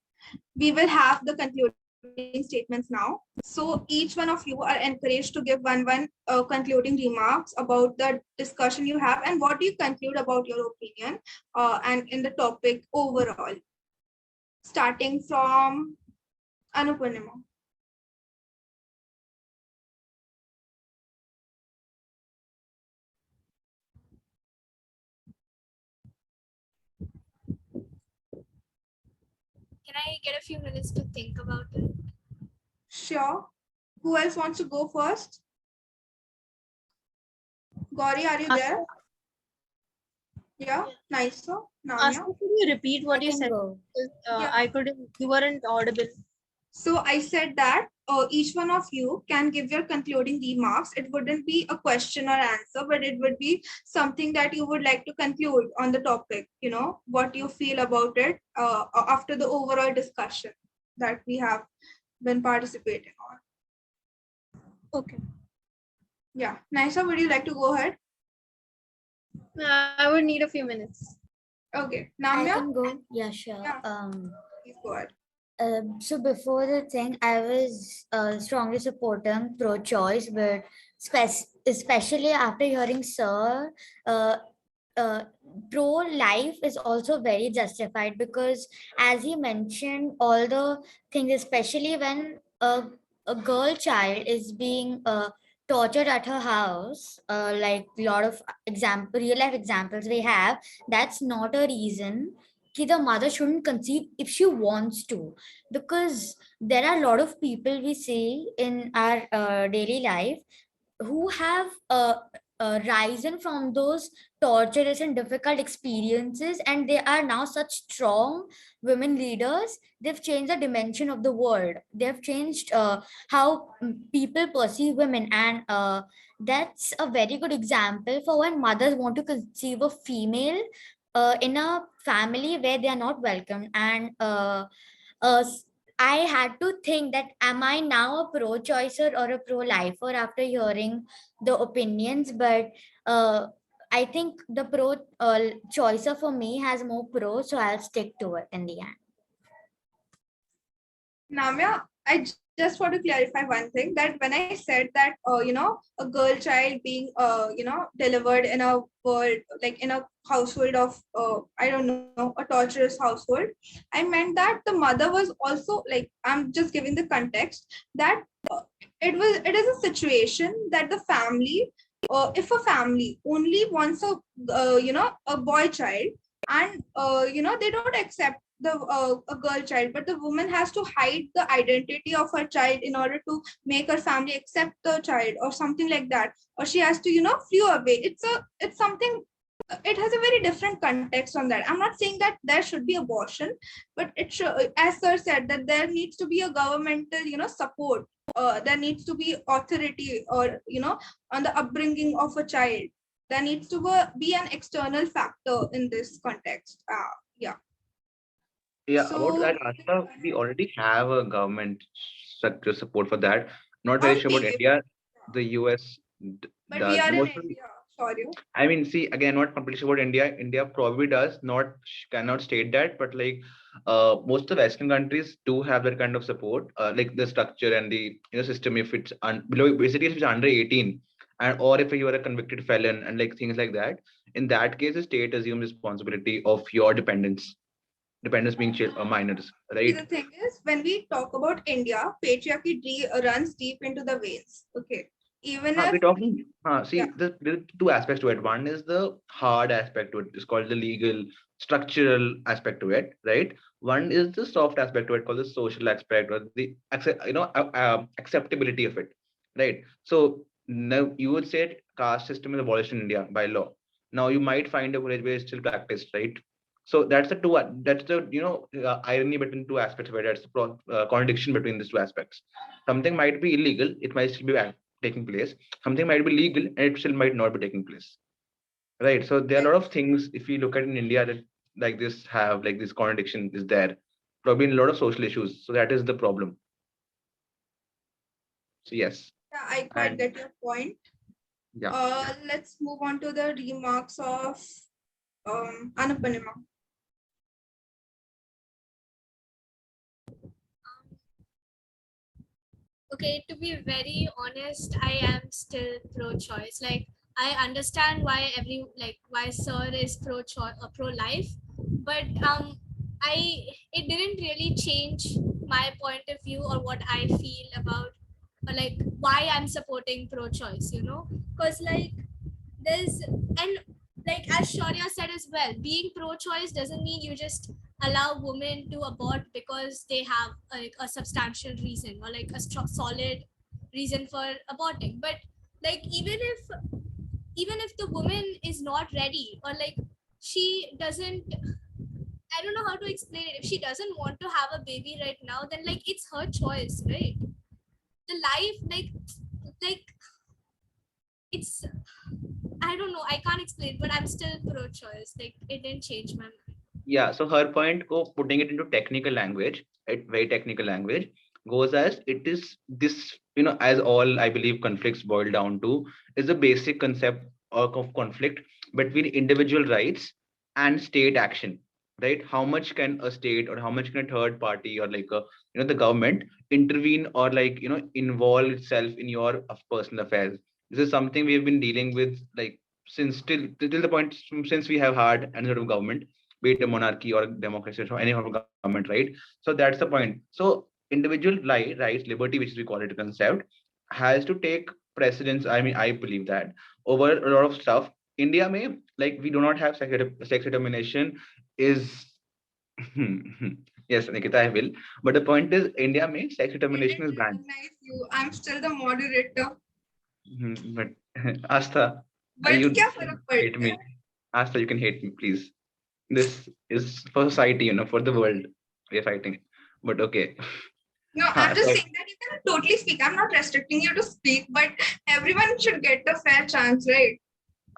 We will have the concluding statements now. So each one of you are encouraged to give one concluding remarks about the discussion you have and what you conclude about your opinion and in the topic overall. Starting from Anupurnima. Can I get a few minutes to think about it? Sure. Who else wants to go first? Gauri, are you there? Yeah, nice. So, Ask Namya. me, could you repeat what you can said? go. Yeah. I couldn't, you weren't audible. So I said that each one of you can give your concluding remarks. It wouldn't be a question or answer, but it would be something that you would like to conclude on the topic, what you feel about it after the overall discussion that we have been participating on. Okay. Yeah, Naisa, would you like to go ahead? I would need a few minutes. Okay, I Namya, can go. Yeah, sure. Yeah. Please go ahead. So before the thing, I was strongly supporting pro-choice, but especially after hearing Sir, uh, pro-life is also very justified because, as he mentioned, all the things, especially when a girl child is being tortured at her house, like a lot of real life examples we have, that's not a reason the mother shouldn't conceive if she wants to, because there are a lot of people we see in our daily life who have risen from those torturous and difficult experiences, and they are now such strong women leaders. They've changed the dimension of the world. They've changed how people perceive women, and that's a very good example for when mothers want to conceive a female in a family where they are not welcome. And uh, I had to think that am I now a pro-choicer or a pro-lifer after hearing the opinions, but I think the pro-choicer for me has more pro, so I'll stick to it in the end. Namya, I just want to clarify one thing that when I said that, a girl child being, delivered in a world, like in a household of, I don't know, a torturous household, I meant that the mother was also like, I'm just giving the context that it is a situation that the family, if a family only wants a boy child and, they don't accept a girl child, but the woman has to hide the identity of her child in order to make her family accept the child or something like that, or she has to flee away. It's something, it has a very different context on that. I'm not saying that there should be abortion, but it should, as sir said, that there needs to be a governmental support. There needs to be authority, or on the upbringing of a child. There needs to be an external factor in this context. Yeah. Yeah, about So that, Asta, we already have a government sector support for that. Not very sure about okay, India. The US but we does. are in Most of India. Sorry. I mean, see, again, not completely sure about India. India probably does, not cannot state that, but like most of Western countries do have that kind of support, like the structure and the system. If it's below, basically if it's under 18, and or if you are a convicted felon and like things like that, in that case, the state assumes responsibility of your dependents being minors, See, right? the thing is, when we talk about India, patriarchy runs deep into the veins. Okay, even We're if talking, yeah, see, there are two aspects to it. One is the hard aspect to it. It's called the legal, structural aspect to it, right? One is the soft aspect to it, called the social aspect or the acceptability of it, right? So now you would say caste system is abolished in India by law. Now you might find a village where it's still practiced, right? So that's the two. That's the irony between two aspects of it. That's the contradiction between these two aspects. Something might be illegal. It might still be taking place. Something might be legal and it still might not be taking place, right? So there are a lot of things, if you look at in India, that like this have like this contradiction is there, probably in a lot of social issues. So that is the problem. So yes. yeah, I quite And get your point. yeah, Let's move on to the remarks of Anupanima. Okay, to be very honest, I am still pro-choice. Like, I understand why why sir is pro-choice or pro-life, but I it didn't really change my point of view or what I feel about, or like why I'm supporting pro-choice. Because like there's and like as Shaurya said as well, being pro-choice doesn't mean you just allow women to abort because they have like a substantial reason or like a solid reason for aborting. But like even if the woman is not ready, or like she doesn't, I don't know how to explain it. If she doesn't want to have a baby right now, then like it's her choice, right? The life, like it's, I don't know, I can't explain, but I'm still pro-choice. Like it didn't change my mind. yeah. So her point, putting it into technical language, very technical language, goes as it is this, as all I believe conflicts boil down to, is the basic concept of conflict between individual rights and state action, right? How much can a state or how much can a third party or like a, the government intervene or like, involve itself in your personal affairs? This is something we have been dealing with like since till the point since we have had any sort of government, be it a monarchy or a democracy or any sort of government, right? So that's the point. So individual rights, liberty, which we call it a concept, has to take precedence. I mean, I believe that over a lot of stuff. India may, like, we do not have sex determination is yes, Nikita, I will. But the point is, India may sex I determination didn't is banned. recognize you. I'm still the moderator. But Asta, But you क्या फर्क hate पड़ता me. है? Asta, you can hate me, please. This is for society, for the world. We are fighting. But okay. No, I'm just So, saying that you can totally speak. I'm not restricting you to speak, but everyone should get a fair chance, right?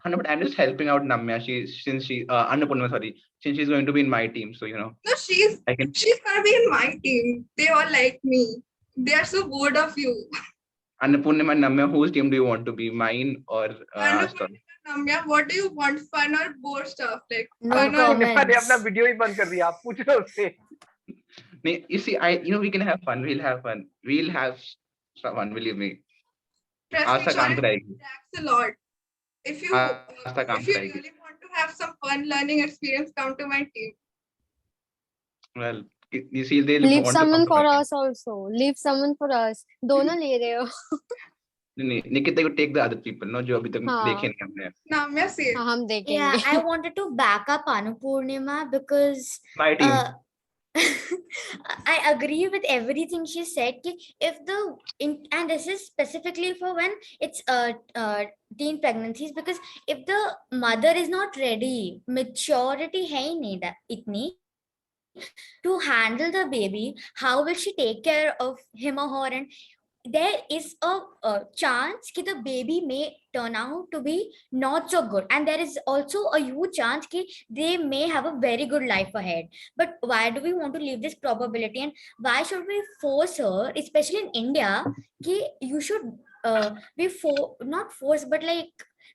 no, but I'm just helping out Namya. Annapurna, sorry, since she's going to be in my team. So, No, I can. she's gonna be in my team. They all like me. They are so bored of you. Annapurna and Namya, whose team do you want to be? Mine or Asta? Anupama, Namya, what do you want? Fun or bore stuff? Like No fun or पूर्णिमा ने अपना comments. Video ही बंद कर दिया, आप पूछ रहे हो उससे. You see, we can have fun. We'll have fun. We'll have fun, believe me. trust me, Asta काम Shaurya, कराएगी. that's a lot. If you Asta काम if you कराएगी. really want to have some fun learning experience, come to my team. Well, you see, they'll Leave want to come someone to my for team. us also. Leave someone for us. दोनों ले रहे हो. Nikita, you take the other people, no, जो अभी तक देखे हाँ नहीं हमने. Namya, say. हाँ हम Yeah, देखेंगे. I wanted to back up Anupurnima because My team. I agree with everything she said. If and this is specifically for when it's teen pregnancies, because if the mother is not ready, maturity hai nahi itni to handle the baby, how will she take care of him or her? And there is a chance that the baby may turn out to be not so good, and there is also a huge chance that they may have a very good life ahead. But why do we want to leave this probability, and why should we force her, especially in India, that you should not force, but like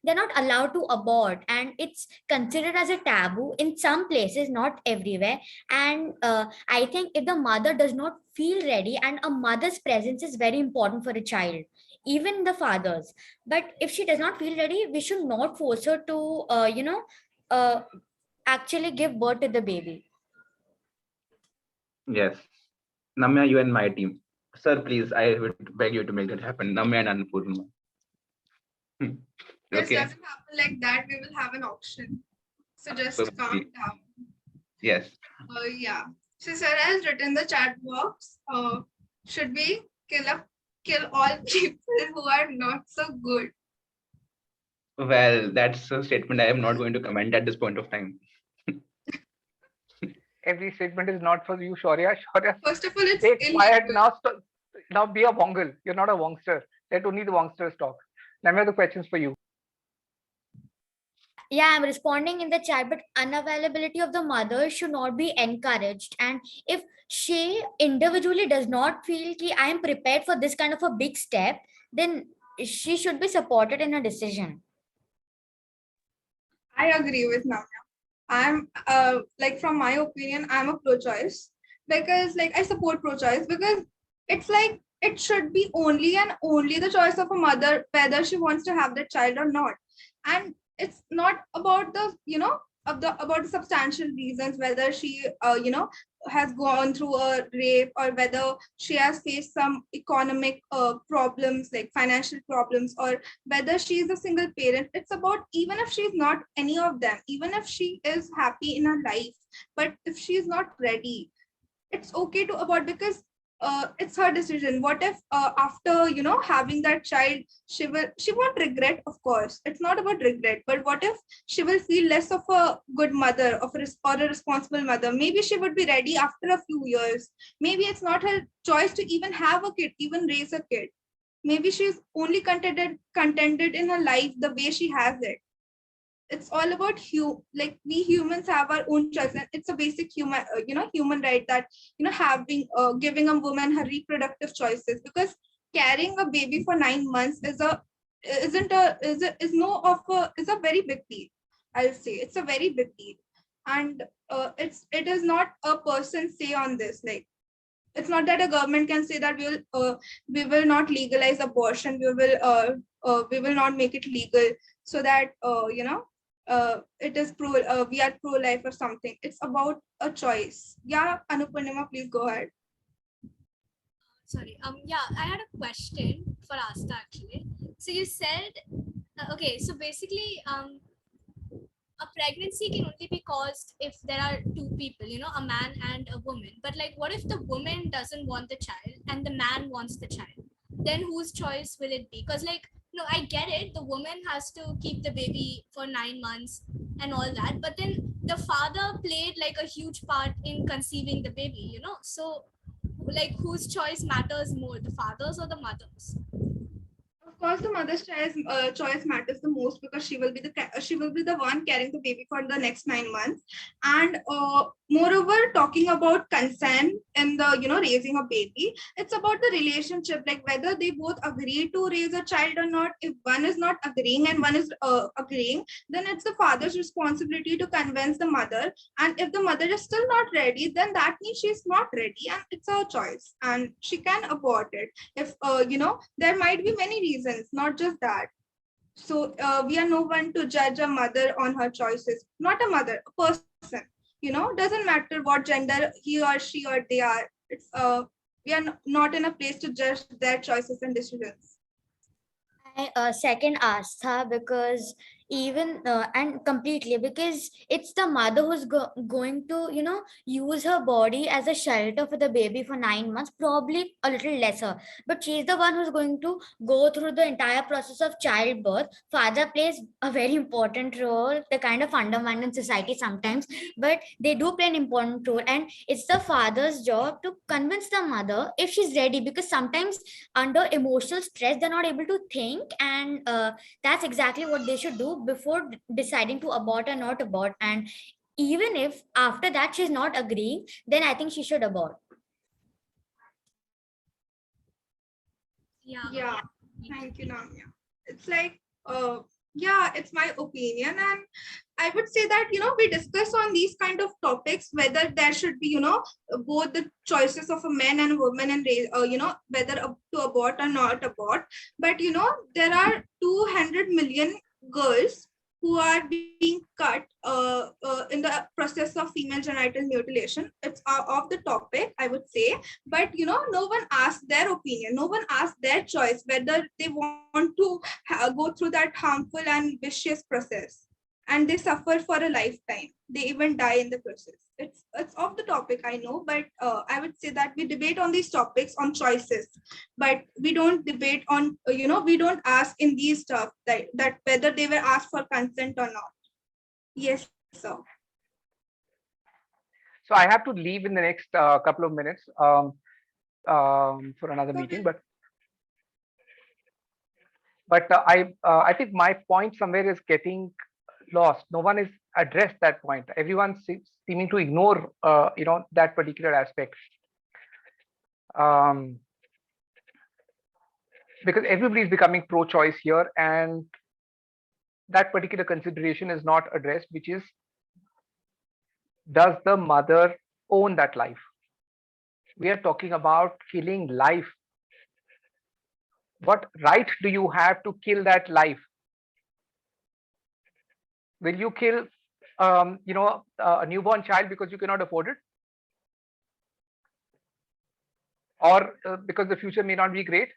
they're not allowed to abort, and it's considered as a taboo in some places, not everywhere. And I think if the mother does not feel ready, and a mother's presence is very important for a child, even the fathers, but if she does not feel ready, we should not force her to uh, actually give birth to the baby. Yes. Namya, you and my team. Sir, please, I would beg you to make that happen. Namya and Annapurna. This Okay. doesn't happen like that. We will have an auction. So just calm Absolutely. down. Yes. Yeah. So Sarah has written in the chat box. Should we kill all people who are not so good? Well, that's a statement I am not going to comment at this point of time. Every statement is not for you, Shaurya. Shaurya, First of all, it's stay quiet illegal. now. Now be a Vongel. You're not a Vongster. Let only the Vongsters talk. Namya, the questions for you. Yeah, I'm responding in the chat, but unavailability of the mother should not be encouraged. And if she individually does not feel that I am prepared for this kind of a big step, then she should be supported in her decision. I agree with Namya. I'm like, from my opinion, I'm a pro-choice, because like I support pro-choice, because it's like it should be only and only the choice of a mother whether she wants to have that child or not. And it's not about the about the substantial reasons, whether she has gone through a rape, or whether she has faced some economic problems, like financial problems, or whether she is a single parent. It's about, even if she's not any of them, even if she is happy in her life, but if she's not ready, it's okay to abort, because it's her decision. What if after having that child, she won't regret? Of course, it's not about regret, but what if she will feel less of a good mother, or a responsible mother? Maybe she would be ready after a few years. Maybe it's not her choice to even have a kid, even raise a kid. Maybe she's only contented in her life the way she has it. It's all about like, we humans have our own choice, and it's a basic human right, that having giving a woman her reproductive choices, because carrying a baby for 9 months is a isn't a is a, is no of a is a very big deal. I'll say it's a very big deal. And it is not a person's say on this. Like, it's not that a government can say that we will not legalize abortion, we will not make it legal, so that it is we are pro life or something. It's about a choice. Yeah, Anupurnima, please go ahead. Sorry. Yeah, I had a question for Asta actually. So you said, okay, so basically, a pregnancy can only be caused if there are two people, a man and a woman. But like, what if the woman doesn't want the child and the man wants the child? Then whose choice will it be? Because like, no, I get it. The woman has to keep the baby for 9 months and all that. But then the father played like a huge part in conceiving the baby, So like, whose choice matters more, the father's or the mother's? Of course, the mother's choice matters the most, because she will be the one carrying the baby for the next 9 months. And moreover, talking about consent in the raising a baby, it's about the relationship, like whether they both agree to raise a child or not. If one is not agreeing and one is agreeing, then it's the father's responsibility to convince the mother. And if the mother is still not ready, then that means she's not ready, and it's her choice, and she can abort it. If there might be many reasons, not just that. So we are no one to judge a mother on her choices. Not a mother, a person. Doesn't matter what gender he or she or they are. It's we are not in a place to judge their choices and decisions. I second Astha, because even and completely, because it's the mother who's going to, use her body as a shelter for the baby for 9 months, probably a little lesser, but she's the one who's going to go through the entire process of childbirth. Father plays a very important role, the kind of undermined in society sometimes, but they do play an important role, and it's the father's job to convince the mother if she's ready, because sometimes under emotional stress they're not able to think, and that's exactly what they should do before deciding to abort or not abort. And even if after that she's not agreeing, then I think she should abort. Yeah. Yeah, thank you, Namya. It's like, yeah, it's my opinion. And I would say that, we discuss on these kind of topics, whether there should be, both the choices of a man and a woman, and, whether to abort or not abort. But, there are 200 million girls who are being cut in the process of female genital mutilation. It's off the topic, I would say. But, no one asked their opinion. No one asked their choice, whether they want to go through that harmful and vicious process, and they suffer for a lifetime. They even die in the process. It's off the topic, I know, but I would say that we debate on these topics on choices, but we don't debate on, we don't ask in these stuff that whether they were asked for consent or not. Yes, sir. So I have to leave in the next couple of minutes for another meeting, but I think my point somewhere is getting lost. No one is addressed that point. Everyone seeming to ignore that particular aspect, because everybody is becoming pro-choice here, and that particular consideration is not addressed, which is, does the mother own that life? We are talking about killing life. What right do you have to kill that life? Will you kill a newborn child because you cannot afford it, or because the future may not be great?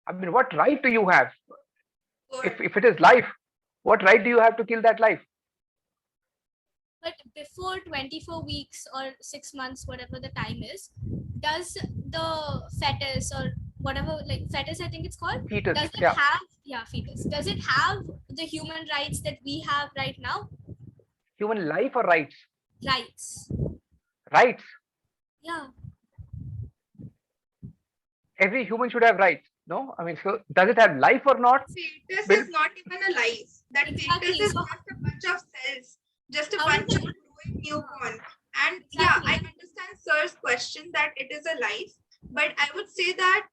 I mean, what right do you have? If it is life, what right do you have to kill that life? But before 24 weeks or 6 months, whatever the time is, does the fetus or whatever, like fetus, I think it's called, Fetus, does it yeah. have, fetus, does it have the human rights that we have right now? Human life or rights? Rights. Rights. Yeah. Every human should have rights. No, I mean, so does it have life or not? Fetus is not even a life. That Exactly. fetus is So- just a bunch of cells, just a How bunch does of it- growing newborn. And Exactly. yeah, I understand sir's question that it is a life, but I would say that,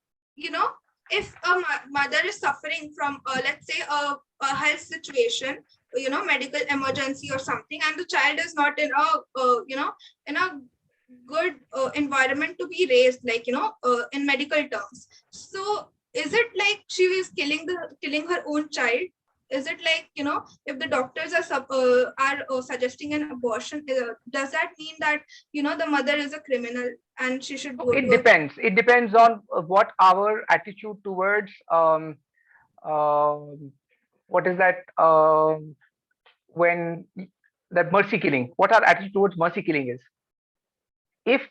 if a mother is suffering from, let's say, a health situation, medical emergency or something, and the child is not in a, in a good environment to be raised, like, in medical terms. So is it like she is killing her own child? Is it like, if the doctors are suggesting an abortion, does that mean that, the mother is a criminal and she should go It to depends. It depends on what our attitude towards what is that, when that mercy killing, what our attitude towards mercy killing is. If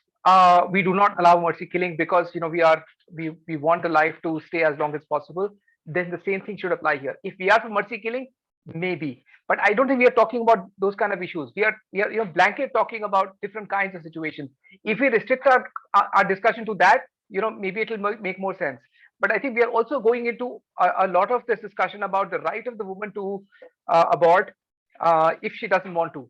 we do not allow mercy killing because we want the life to stay as long as possible, then the same thing should apply here. If we are for mercy killing, maybe, but I don't think we are talking about those kind of issues. We are blanket talking about different kinds of situations. If we restrict our discussion to that, maybe it will make more sense. But I think we are also going into a lot of this discussion about the right of the woman to abort if she doesn't want to.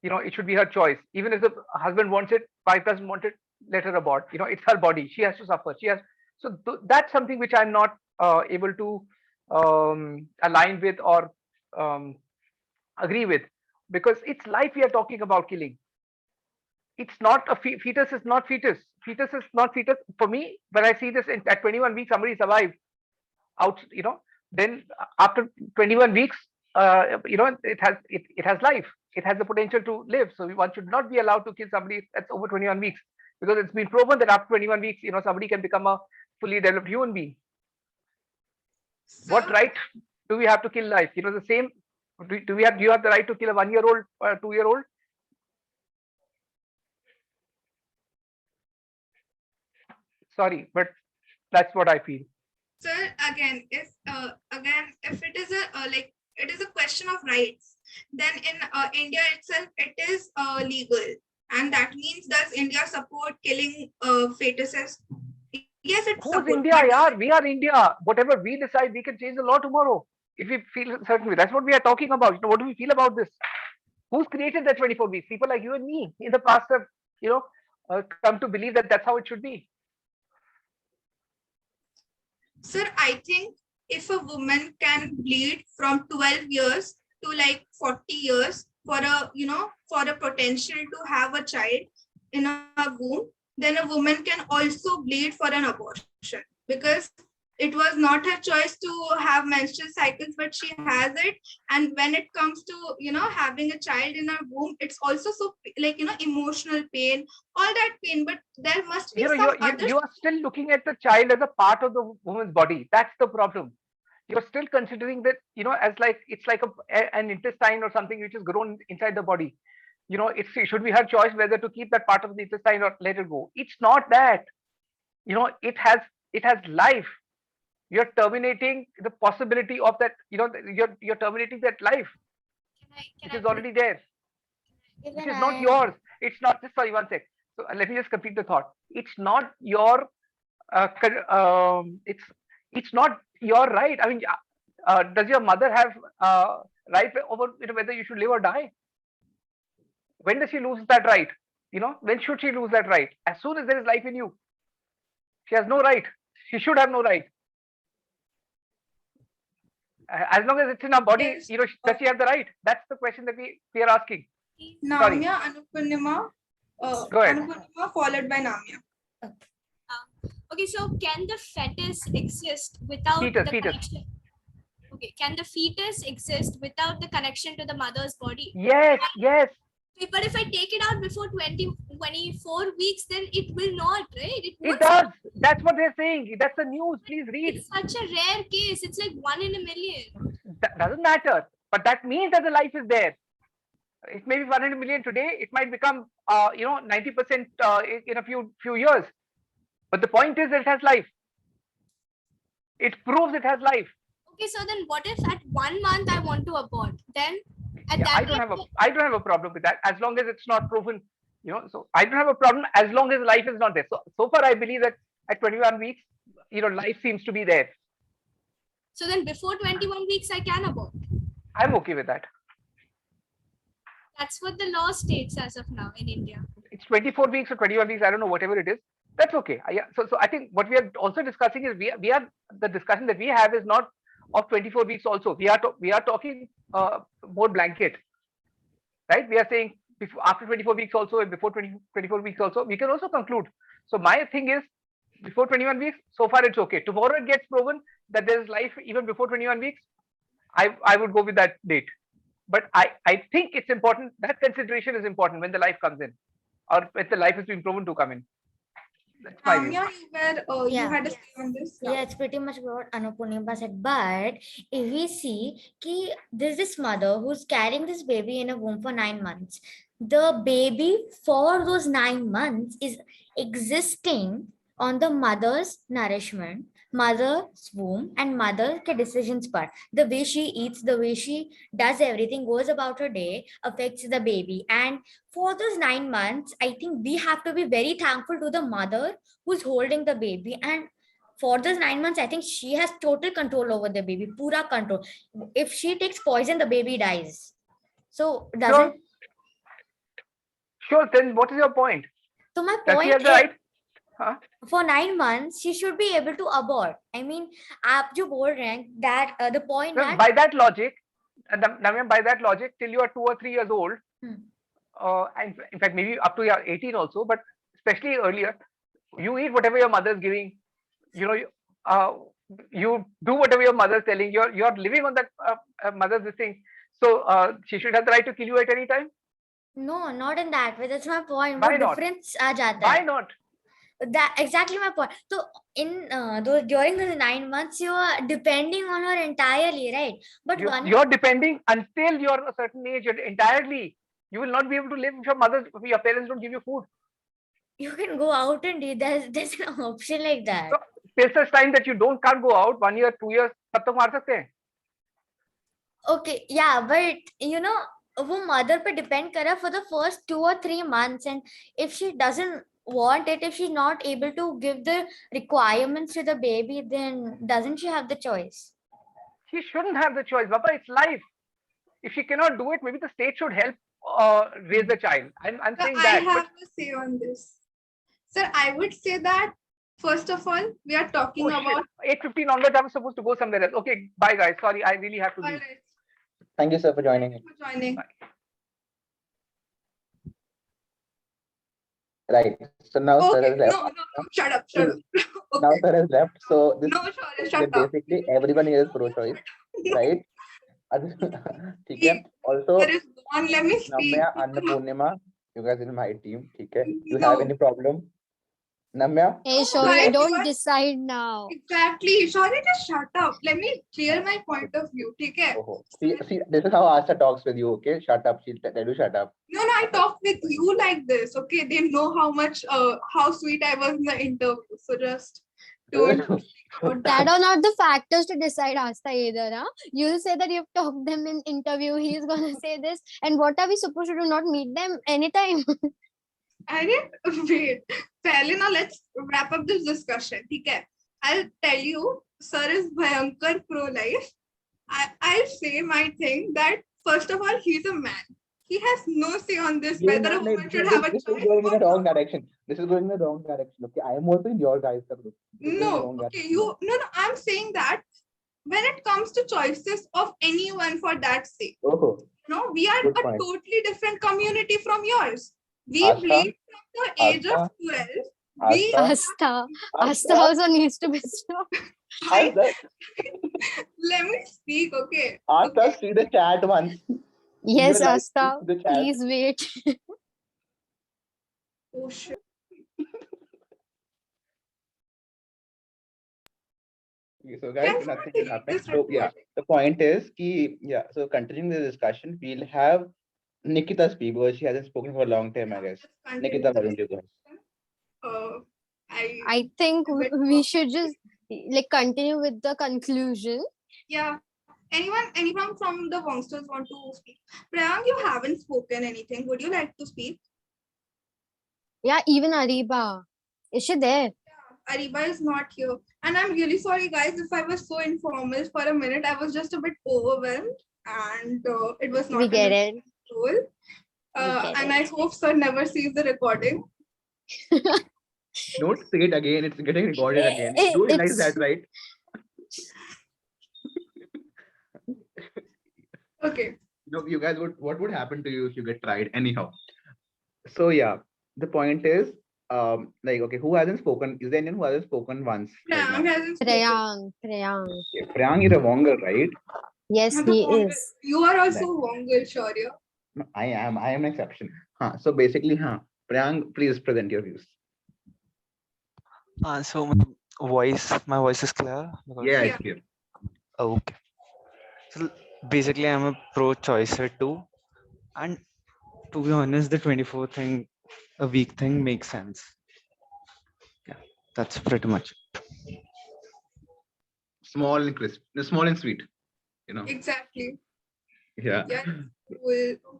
It should be her choice. Even if the husband wants it, wife doesn't want it, let her abort. It's her body. She has to suffer. So that's something which I'm not able to align with or um, agree with, because it's life we are talking about killing. It's not a fetus is not fetus. Fetus is not fetus. For me, when I see this at 21 weeks, somebody survived out, then after 21 weeks, it has life. It has the potential to live. So one should not be allowed to kill somebody that's over 21 weeks. because it's been proven that after 21 weeks, somebody can become a fully developed human being. What Sir, right do we have to kill life? The same. Do you have the right to kill a 1-year-old or a 2-year-old? Sorry, but that's what I feel. sir, if it is a like it is a question of rights, then in India itself it is legal, and that means does India support killing fetuses? Yes, it Who's supports. India? Yeah, we are India. Whatever we decide, we can change the law tomorrow if we feel a certain way. That's what we are talking about. What do we feel about this? Who's created that 24 weeks? People like you and me in the past have, come to believe that that's how it should be. Sir, I think if a woman can bleed from 12 years to like 40 years for a potential to have a child in a womb, then a woman can also bleed for an abortion, because it was not her choice to have menstrual cycles, but she has it. And when it comes to having a child in her womb, it's also so like emotional pain, all that pain, but there must be some other. You are still looking at the child as a part of the woman's body. That's the problem. You're still considering that, as like it's like an intestine or something which is grown inside the body. It should be her choice whether to keep that part of the intestine or let it go. It's not that. It has life. You're terminating the possibility of that. You're terminating that life which is already there. Even It is not I, yours. It's not. Sorry, one sec. So let me just complete the thought. It's not your. It's not your right. I mean, does your mother have right over whether you should live or die? When does she lose that right? When should she lose that right? As soon as there is life in you, she has no right. She should have no right. As long as it's in our body, Yes, does she have the right? That's the question that we are asking. Sorry, Namya, go ahead. Anupurnima followed by Namya. Okay, so can the fetus exist without Fetus, the fetus. connection? Okay, can the fetus exist without the connection to the mother's body? Yes, yes. But if I take it out before 24 weeks, then it will not, right? It It won't. does. That's what they're saying. That's the news. Please read. It's such a rare case. It's like 1 in a million. That doesn't matter. But that means that the life is there. It may be 100 million today. It might become, 90% in a few years. But the point is that it has life. It proves it has life. Okay, so then what if at 1 month I want to abort? Then at Yeah, that I don't time, have a problem with that as long as it's not proven. So I don't have a problem as long as life is not there. So far, I believe that at 21 weeks, life seems to be there. so then before 21 weeks I can abort. I'm okay with that. That's what the law states as of now in India. It's 24 weeks or 21 weeks. I don't know, whatever it is. That's okay. Yeah. So I think what we are also discussing is we are the discussion that we have is not of 24 weeks also. We are talking more blanket, right? We are saying after 24 weeks also and before 24 weeks also, we can also conclude. So my thing is before 21 weeks, so far it's okay. Tomorrow it gets proven that there is life even before 21 weeks. I would go with that date. But I think it's important, that consideration is important when the life comes in or when the life has been proven to come in. That's my view. Namya, you Yeah. had a say on this. Yeah, it's pretty much what Anupurnima said. But if we see ki there's this mother who's carrying this baby in a womb for 9 months, the baby for those 9 months is existing on the mother's nourishment, mother's womb, and mother ke decisions part. The way she eats, the way she does everything, goes about her day, affects the baby. And for those 9 months, I think we have to be very thankful to the mother who's holding the baby. And for those 9 months, I think she has total control over the baby, pura control. If she takes poison, the baby dies. So doesn't. Sure. Then what is your point? So my Does she point have the is, right? Huh? for 9 months, she should be able to abort. I mean, आप जो बोल रहे हैं that the point Well, that by that logic, Navya, by that logic, till you are 2 or 3 years old, and in fact maybe up to 18 also, but especially earlier, you eat whatever your mother is giving. You do whatever your mother is telling. You're living on that mother's this thing. So she should have the right to kill you at any time. No, not in that way. That's my point. Why वो not? difference आ जाता Why है. not? That exactly my point. So in those during the 9 months, you are depending on her entirely, right? But You're depending until you're a certain age entirely. You will not be able to live if your parents don't give you food. you can go out and eat. There's an option like that. So till such time that you can't go out, 1 year, 2 years, तब तक मार सकते हैं. Okay, yeah, but you know, वो mother पे depend करा for the first 2 or 3 months, and if she doesn't want it, if she's not able to give the requirements to the baby, then doesn't she have the choice? She shouldn't have the choice, Papa. It's life. If she cannot do it, maybe the state should help raise the child. I'm So saying I that. have to say on this. Sir, I would say that first of all, we are talking about 8:15 onwards, I was supposed to go somewhere else. Okay, bye guys. Sorry, I really have to all leave. right, Thank you, sir, for joining in. for joining. Right. So now sir Okay, has left. no, shut up. Now Okay. sir has left. So this No, sorry, shut up. basically everyone here is pro-choice, right? ठीक है. Also, There is one, let me speak. Namya, Annapurnima, you guys in my team. ठीक है. You No. have any problem? Namya? Hey, Oh, Shaurya, guys, you don't are- decide now. Exactly. Sorry, just shut up. Let me clear my point of view. Okay? Oh, see, this is how Asha talks with you. Okay, shut up. She'll tell you shut up. No, I talk with you like this. Okay, they know how sweet I was in the interview. So just don't. That are not the factors to decide Asta either. Huh? You'll say that you've talked them in interview. He's gonna say this. And what are we supposed to do? Not meet them anytime? I didn't wait. Fairly, now let's wrap up this discussion. Okay, I'll tell you, sir is Bhayankar pro-life. I'll say my thing that first of all, he's a man. He has no say on this whether a woman should have a This is child going in or the wrong not. direction. This is going in the wrong direction. Okay, I am also in your guys' group. This is going in the No, wrong okay, direction. you no, I'm saying that when it comes to choices of anyone for that sake, Oh, no, we are good a point. totally different community from yours. We Asta, bleed from the age of Asta, 12. Asta, Asta. Asta also needs to be stopped. Asta, Let me speak, okay? Asta, Okay. see the chat once. Yes, Your life Asta. is the chat. Please wait. Oh shit. Okay, so guys, Can nothing someone will delete happen. this So yeah, recording? the point is so continuing the discussion, we'll have Nikita speak because she hasn't spoken for a long time, I guess. Just continue Nikita, the why don't you go? discussion. I think Bit we of- should just like continue with the conclusion. Yeah. Anyone from the Vongsters want to speak? Prayang, you haven't spoken anything. Would you like to speak? Yeah, even Ariba. Is she there? Ariba is not here. And I'm really sorry, guys, if I was so informal for a minute. I was just a bit overwhelmed and it was not We get under it. control. get And it. I hope sir never sees the recording. Don't say it again. It's getting recorded again. it- You realize it's- that, right? Okay. You guys what would happen to you if you get tried anyhow? So yeah, the point is, like, okay, who hasn't spoken? Is there anyone who hasn't spoken once? right Prayang now? hasn't spoken. Prayang. Okay, Priyang is a Wonger, right? Yes, And the he Vongel- is. You are also Vongel, Shaurya. No, I am an exception. So basically, Priyang, please present your views. So my voice is clear? Because- Yeah, Yeah. it's clear. Oh, okay. So basically, I'm a pro-choicer too, and to be honest, the 24 thing, a week thing makes sense. Yeah, that's pretty much. Small and crisp, small and sweet. Exactly. Yeah. Yeah.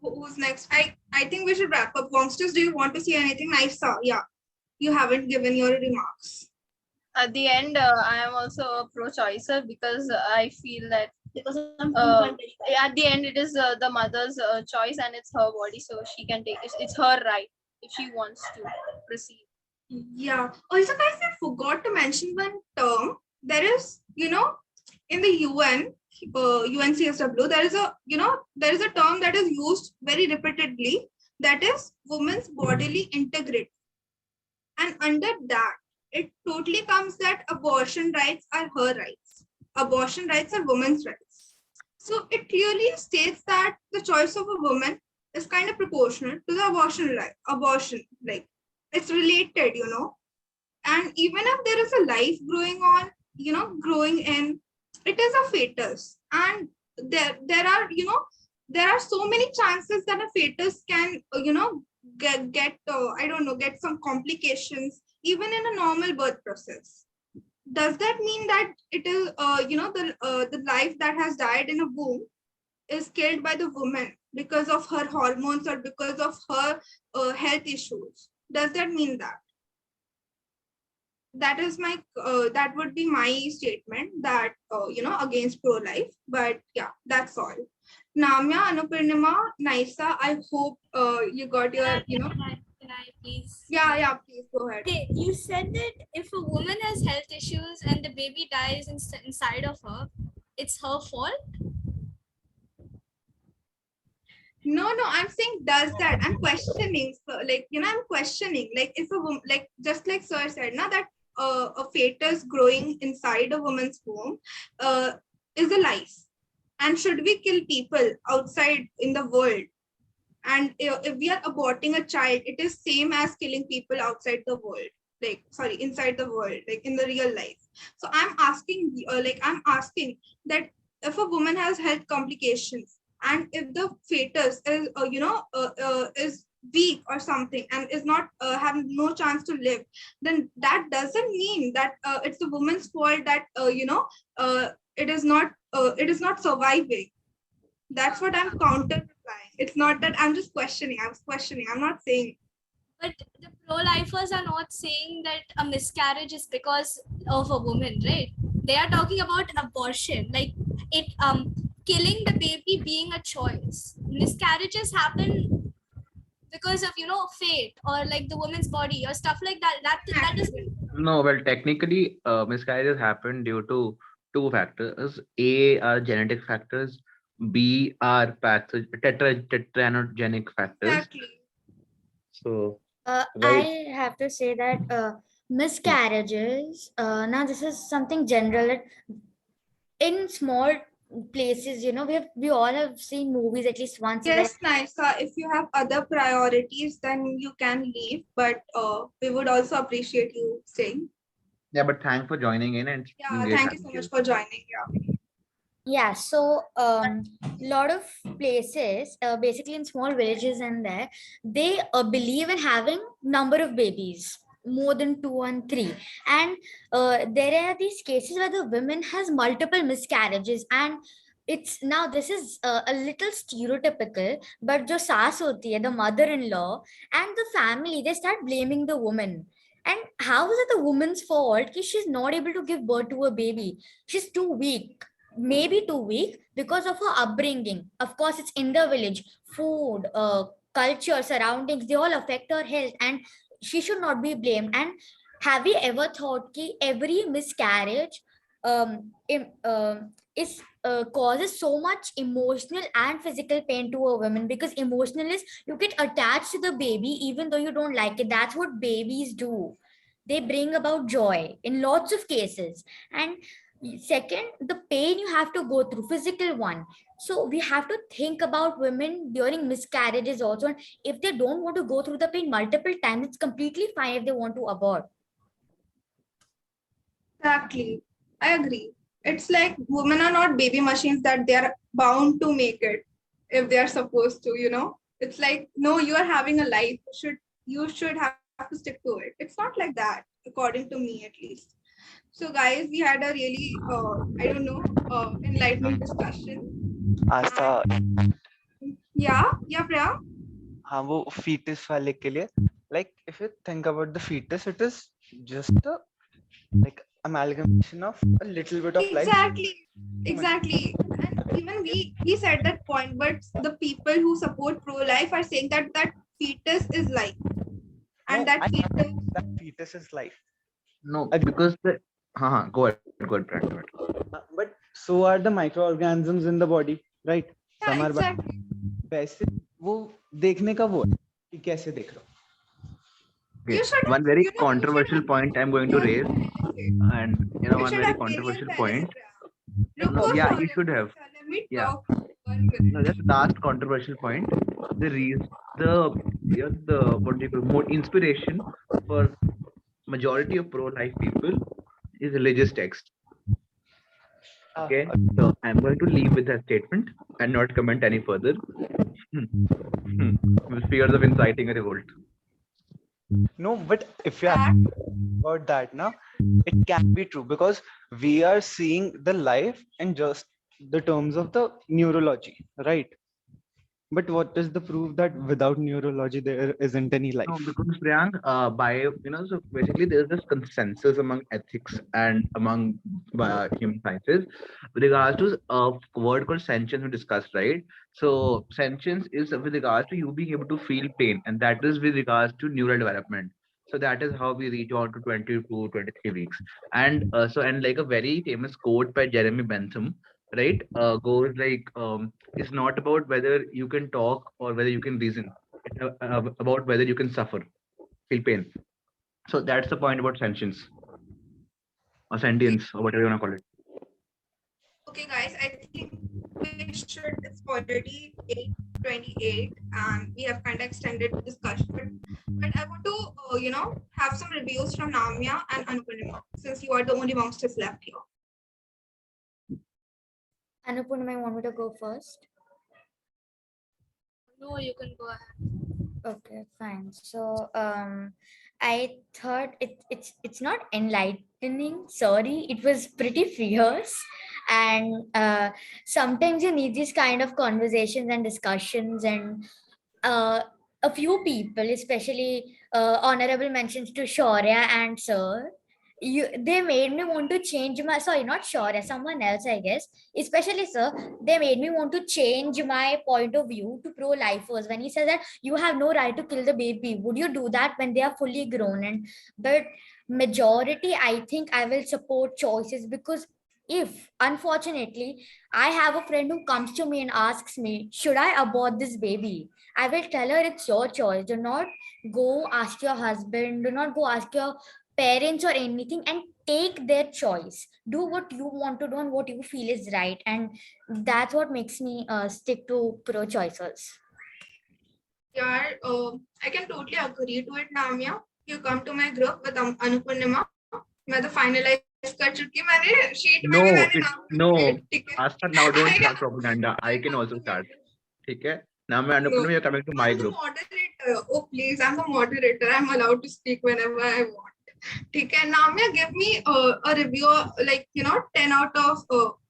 Who's next? I think we should wrap up. Vongsters, do you want to say anything? Nice. Yeah. You haven't given your remarks. At the end, I am also a pro-choicer because I feel that Because I'm at the end it is the mother's choice and it's her body, so she can take it. It's her right if she wants to proceed. Yeah. Also, guys, I forgot to mention one term. There is, in the UN, UNCSW, there is a term that is used very repeatedly. That is women's bodily integrity. And under that, it totally comes that abortion rights are her rights. Abortion rights are women's rights. So it clearly states that the choice of a woman is kind of proportional to the abortion. Like it's related, and even if there is a life growing in, it is a fetus, and there are there are so many chances that a fetus can get I don't know, get some complications even in a normal birth process. Does that mean that it is the life that has died in a womb is killed by the woman because of her hormones or because of her health issues? Does that mean that? That is my that would be my statement, that against pro life. But yeah, that's all. Namya, Anupurnima, Naisa, I hope you got your Can I please? yeah, please go ahead. Okay, you said that if a woman has health issues and the baby dies inside of her, it's her fault. No, I'm saying does that. I'm questioning. So, like, I'm questioning. Like, if a woman, like, just like Sir said, now that a fetus growing inside a woman's womb is a life. And should we kill people outside in the world? And if we are aborting a child, it is same as killing people outside the world. Like, sorry, inside the world, like in the real life. So I'm asking that if a woman has health complications, and if the fetus is is weak or something and is not having no chance to live, then that doesn't mean that it's the woman's fault that it is not surviving. That's what I'm counter replying. It's not that I'm just questioning. I was questioning. I'm not saying. But the pro-lifers are not saying that a miscarriage is because of a woman, right? They are talking about abortion, like it killing the baby being a choice. Miscarriages happen because of fate or like the woman's body or stuff like that. That doesn't. No, well, technically, miscarriages happen due to two factors. A are genetic factors. B are tetranogenic factors. Exactly. So, I right. have to say that miscarriages, now this is something general. In small places, we all have seen movies at least once. Yes, Naisa, if you have other priorities, then you can leave. But we would also appreciate you staying. Yeah, but thanks for joining in and Yeah, thank you so much for joining. Yeah, so lot of places, basically in small villages and there, they believe in having number of babies more than 2 and 3, and there are these cases where the women has multiple miscarriages, and it's now this is a little stereotypical, but jo saas hoti hai, the mother-in-law and the family, they start blaming the woman. And how is it the woman's fault that she's not able to give birth to a baby? She's too weak, maybe too weak because of her upbringing. Of course, it's in the village, food, culture, surroundings, they all affect her health, and she should not be blamed. And have you ever thought that every miscarriage is causes so much emotional and physical pain to a woman? Because emotional is you get attached to the baby even though you don't like it. That's what babies do. They bring about joy in lots of cases. And second, the pain you have to go through, physical one. So we have to think about women during miscarriages also. And if they don't want to go through the pain multiple times, it's completely fine if they want to abort. Exactly. I agree. It's like women are not baby machines that they are bound to make it if they are supposed to. It's like, no, you are having a life. You should have to stick to it. It's not like that, according to me at least. So guys, we had a really I don't know, enlightening discussion. Aastha Yeah, Priya. हाँ वो fetus वाले के लिए, like if you think about the fetus, it is just a like amalgamation of a little bit of life. Exactly. And even we said that point, but the people who support pro-life are saying that fetus is life, and No, that fetus is life. No, because the go ahead, Brad. But so are the microorganisms in the body, right? Yeah, Some are exactly. वैसे वो देखने का वो है कि कैसे देख रहे हो. Okay. One very controversial point I'm going to raise, and one very controversial point. No, yeah, you should have. Let me Yeah. talk No, that's the last controversial point. The reason, the what do you call more inspiration for majority of pro-life people is religious text. Okay, so I'm going to leave with that statement and not comment any further. With fears of inciting a revolt. No, but if you ask about that now, it can be true because we are seeing the life in just the terms of the neurology, right? But what is the proof that without neurology there isn't any No, life? because Priyank, so basically there's this consensus among ethics and among human sciences with regards to a word called sentience we discussed, right? So sentience is with regards to you being able to feel pain, and that is with regards to neural development. So that is how we reach on to 22, 23 weeks. And and like a very famous quote by Jeremy Bentham, right? Goes like, it's not about whether you can talk or whether you can reason. It's about whether you can suffer, feel pain. So that's the point about sentience or sentience or whatever you want to call it. Okay, guys, I think we should, it's already 8:28 and we have kind of extended the discussion. But I want to, have some reviews from Namya and Anupurnima, since you are the only monsters left here. Anupurnima, want me to go first? No, you can go ahead. Okay, fine. So I thought it's not enlightening. Sorry, it was pretty fierce, and sometimes you need these kind of conversations and discussions, and a few people, especially honorable mentions to Shaurya and Sir. They made me want to change my, sorry, not Shaurya, someone else, I guess, especially Sir. They made me want to change my point of view to pro-lifers when he says that you have no right to kill the baby. Would you do that when they are fully grown? And but majority, I think I will support choices, because if unfortunately I have a friend who comes to me and asks me, should I abort this baby? I will tell her it's your choice. Do not go ask your husband, do not go ask your parents or anything, and take their choice. Do what you want to do and what you feel is right. And that's what makes me stick to pro choices. Yeah, I can totally agree to it, Namya. You come to my group with Anupurnima. मैं तो finalize कर चुकी, मैंने sheet में भी No, मैंने it's नाम no. ठीक है. Asta, now don't I start can propaganda. I can also start. Okay. Now, I'm no. you're coming to my I'm the group. moderator. Oh please, I'm the moderator. I'm allowed to speak whenever I want. ठीक है. Namya, give me a review, like 10 out of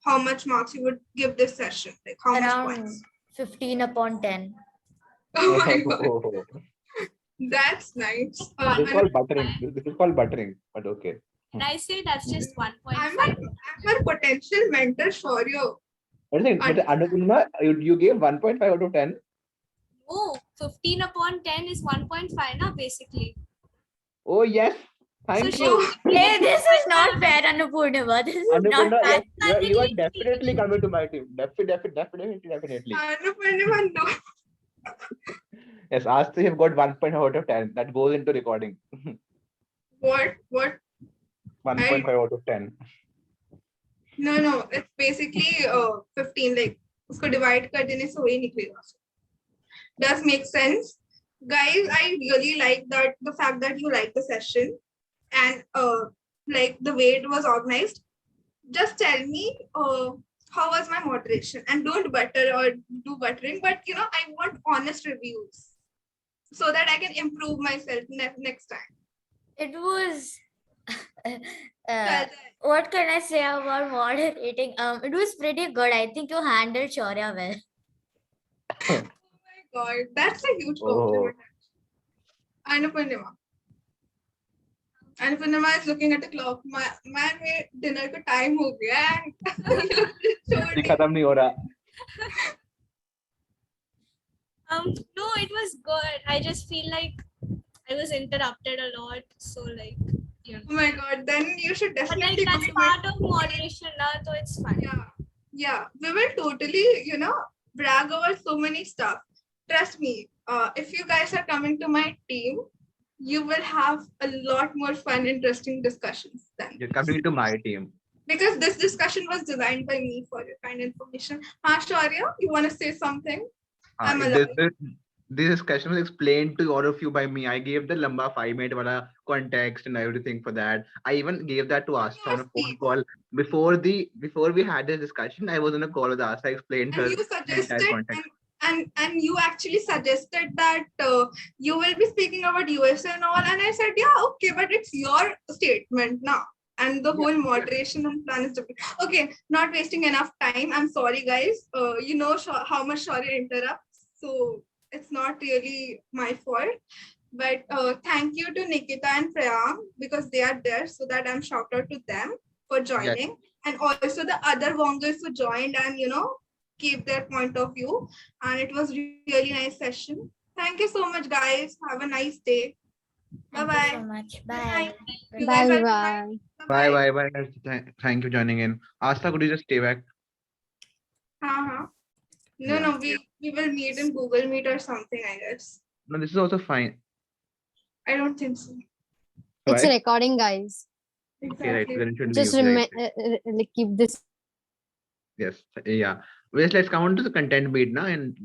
how much marks you would give this session, like how much Around points? 15 upon 10. Oh my god, that's nice. This is called buttering. This is called buttering, but okay. And I say that's just 1.5. I'm a potential mentor for you. What is it? But Annapurna, you gave 1.5 out of 10. Oh, 15 upon 10 is 1.5 now, basically. Oh, yes. Thank So you. Hey, this is not fair, Annapurnima. This is not Annapurna, fair. yes, you are definitely coming to my team. Definitely. Anupurnima, no. Yes, Asta, you've got 1.5 out of 10. That goes into recording. What? 1.5 out of 10. No, it's basically 15. Like, usko divide kar dene se wahi niklega. Does make sense, guys. I really like that, the fact that you like the session and like the way it was organized. Just tell me how was my moderation, and don't butter or do buttering, but I want honest reviews so that I can improve myself next time. It was what can I say about moderating? It was pretty good. I think you handled Shaurya well. Oh my god, that's a huge compliment. Annapurnima. Annapurnima is looking at the clock. Man, dinner ka time ho gaya. खत्म नहीं हो रहा. No, it was good. I just feel like I was interrupted a lot. So like, Oh my god, then you should but definitely like that's part of moderation, so it's fine. Yeah. We will totally, brag over so many stuff. Trust me, if you guys are coming to my team, you will have a lot more fun, interesting discussions then. You're coming to my team. because this discussion was designed by me for your kind information. Shaurya, you want to say something? I'm This, allowing. this discussion was explained to all of you by me. I gave the lamba 5 minute wala context and everything for that. I even gave that to Asta on a phone call before we had this discussion. I was on a call with Asta. I explained And her you the entire suggested, context. and you actually suggested that you will be speaking about USA and all, and I said, yeah, okay, but it's your statement now, and the whole moderation and plan is different. Okay, not wasting enough time. I'm sorry, guys. You know how much Shaurya interrupts, so it's not really my fault. But thank you to Nikita and Prayam because they are there, so that I'm shout out to them for Yeah. joining, and also the other Vongers who joined and keep their point of view. And it was really nice session. Thank you so much, guys. Have a nice day. Bye Thank you so bye. much. Good Bye. night. You Bye guys are good bye. night. Bye Bye bye bye. Thank you for joining in. Asta, could you just stay back? bye. No, Yeah. no, we will meet in Google Meet or something, I guess. No, this is also fine. I don't think so. It's Why? a recording, guys. Okay, right. Exactly. Then it should Just be right. like keep this. Yes. Yeah. Well, let's come on to the content bit now and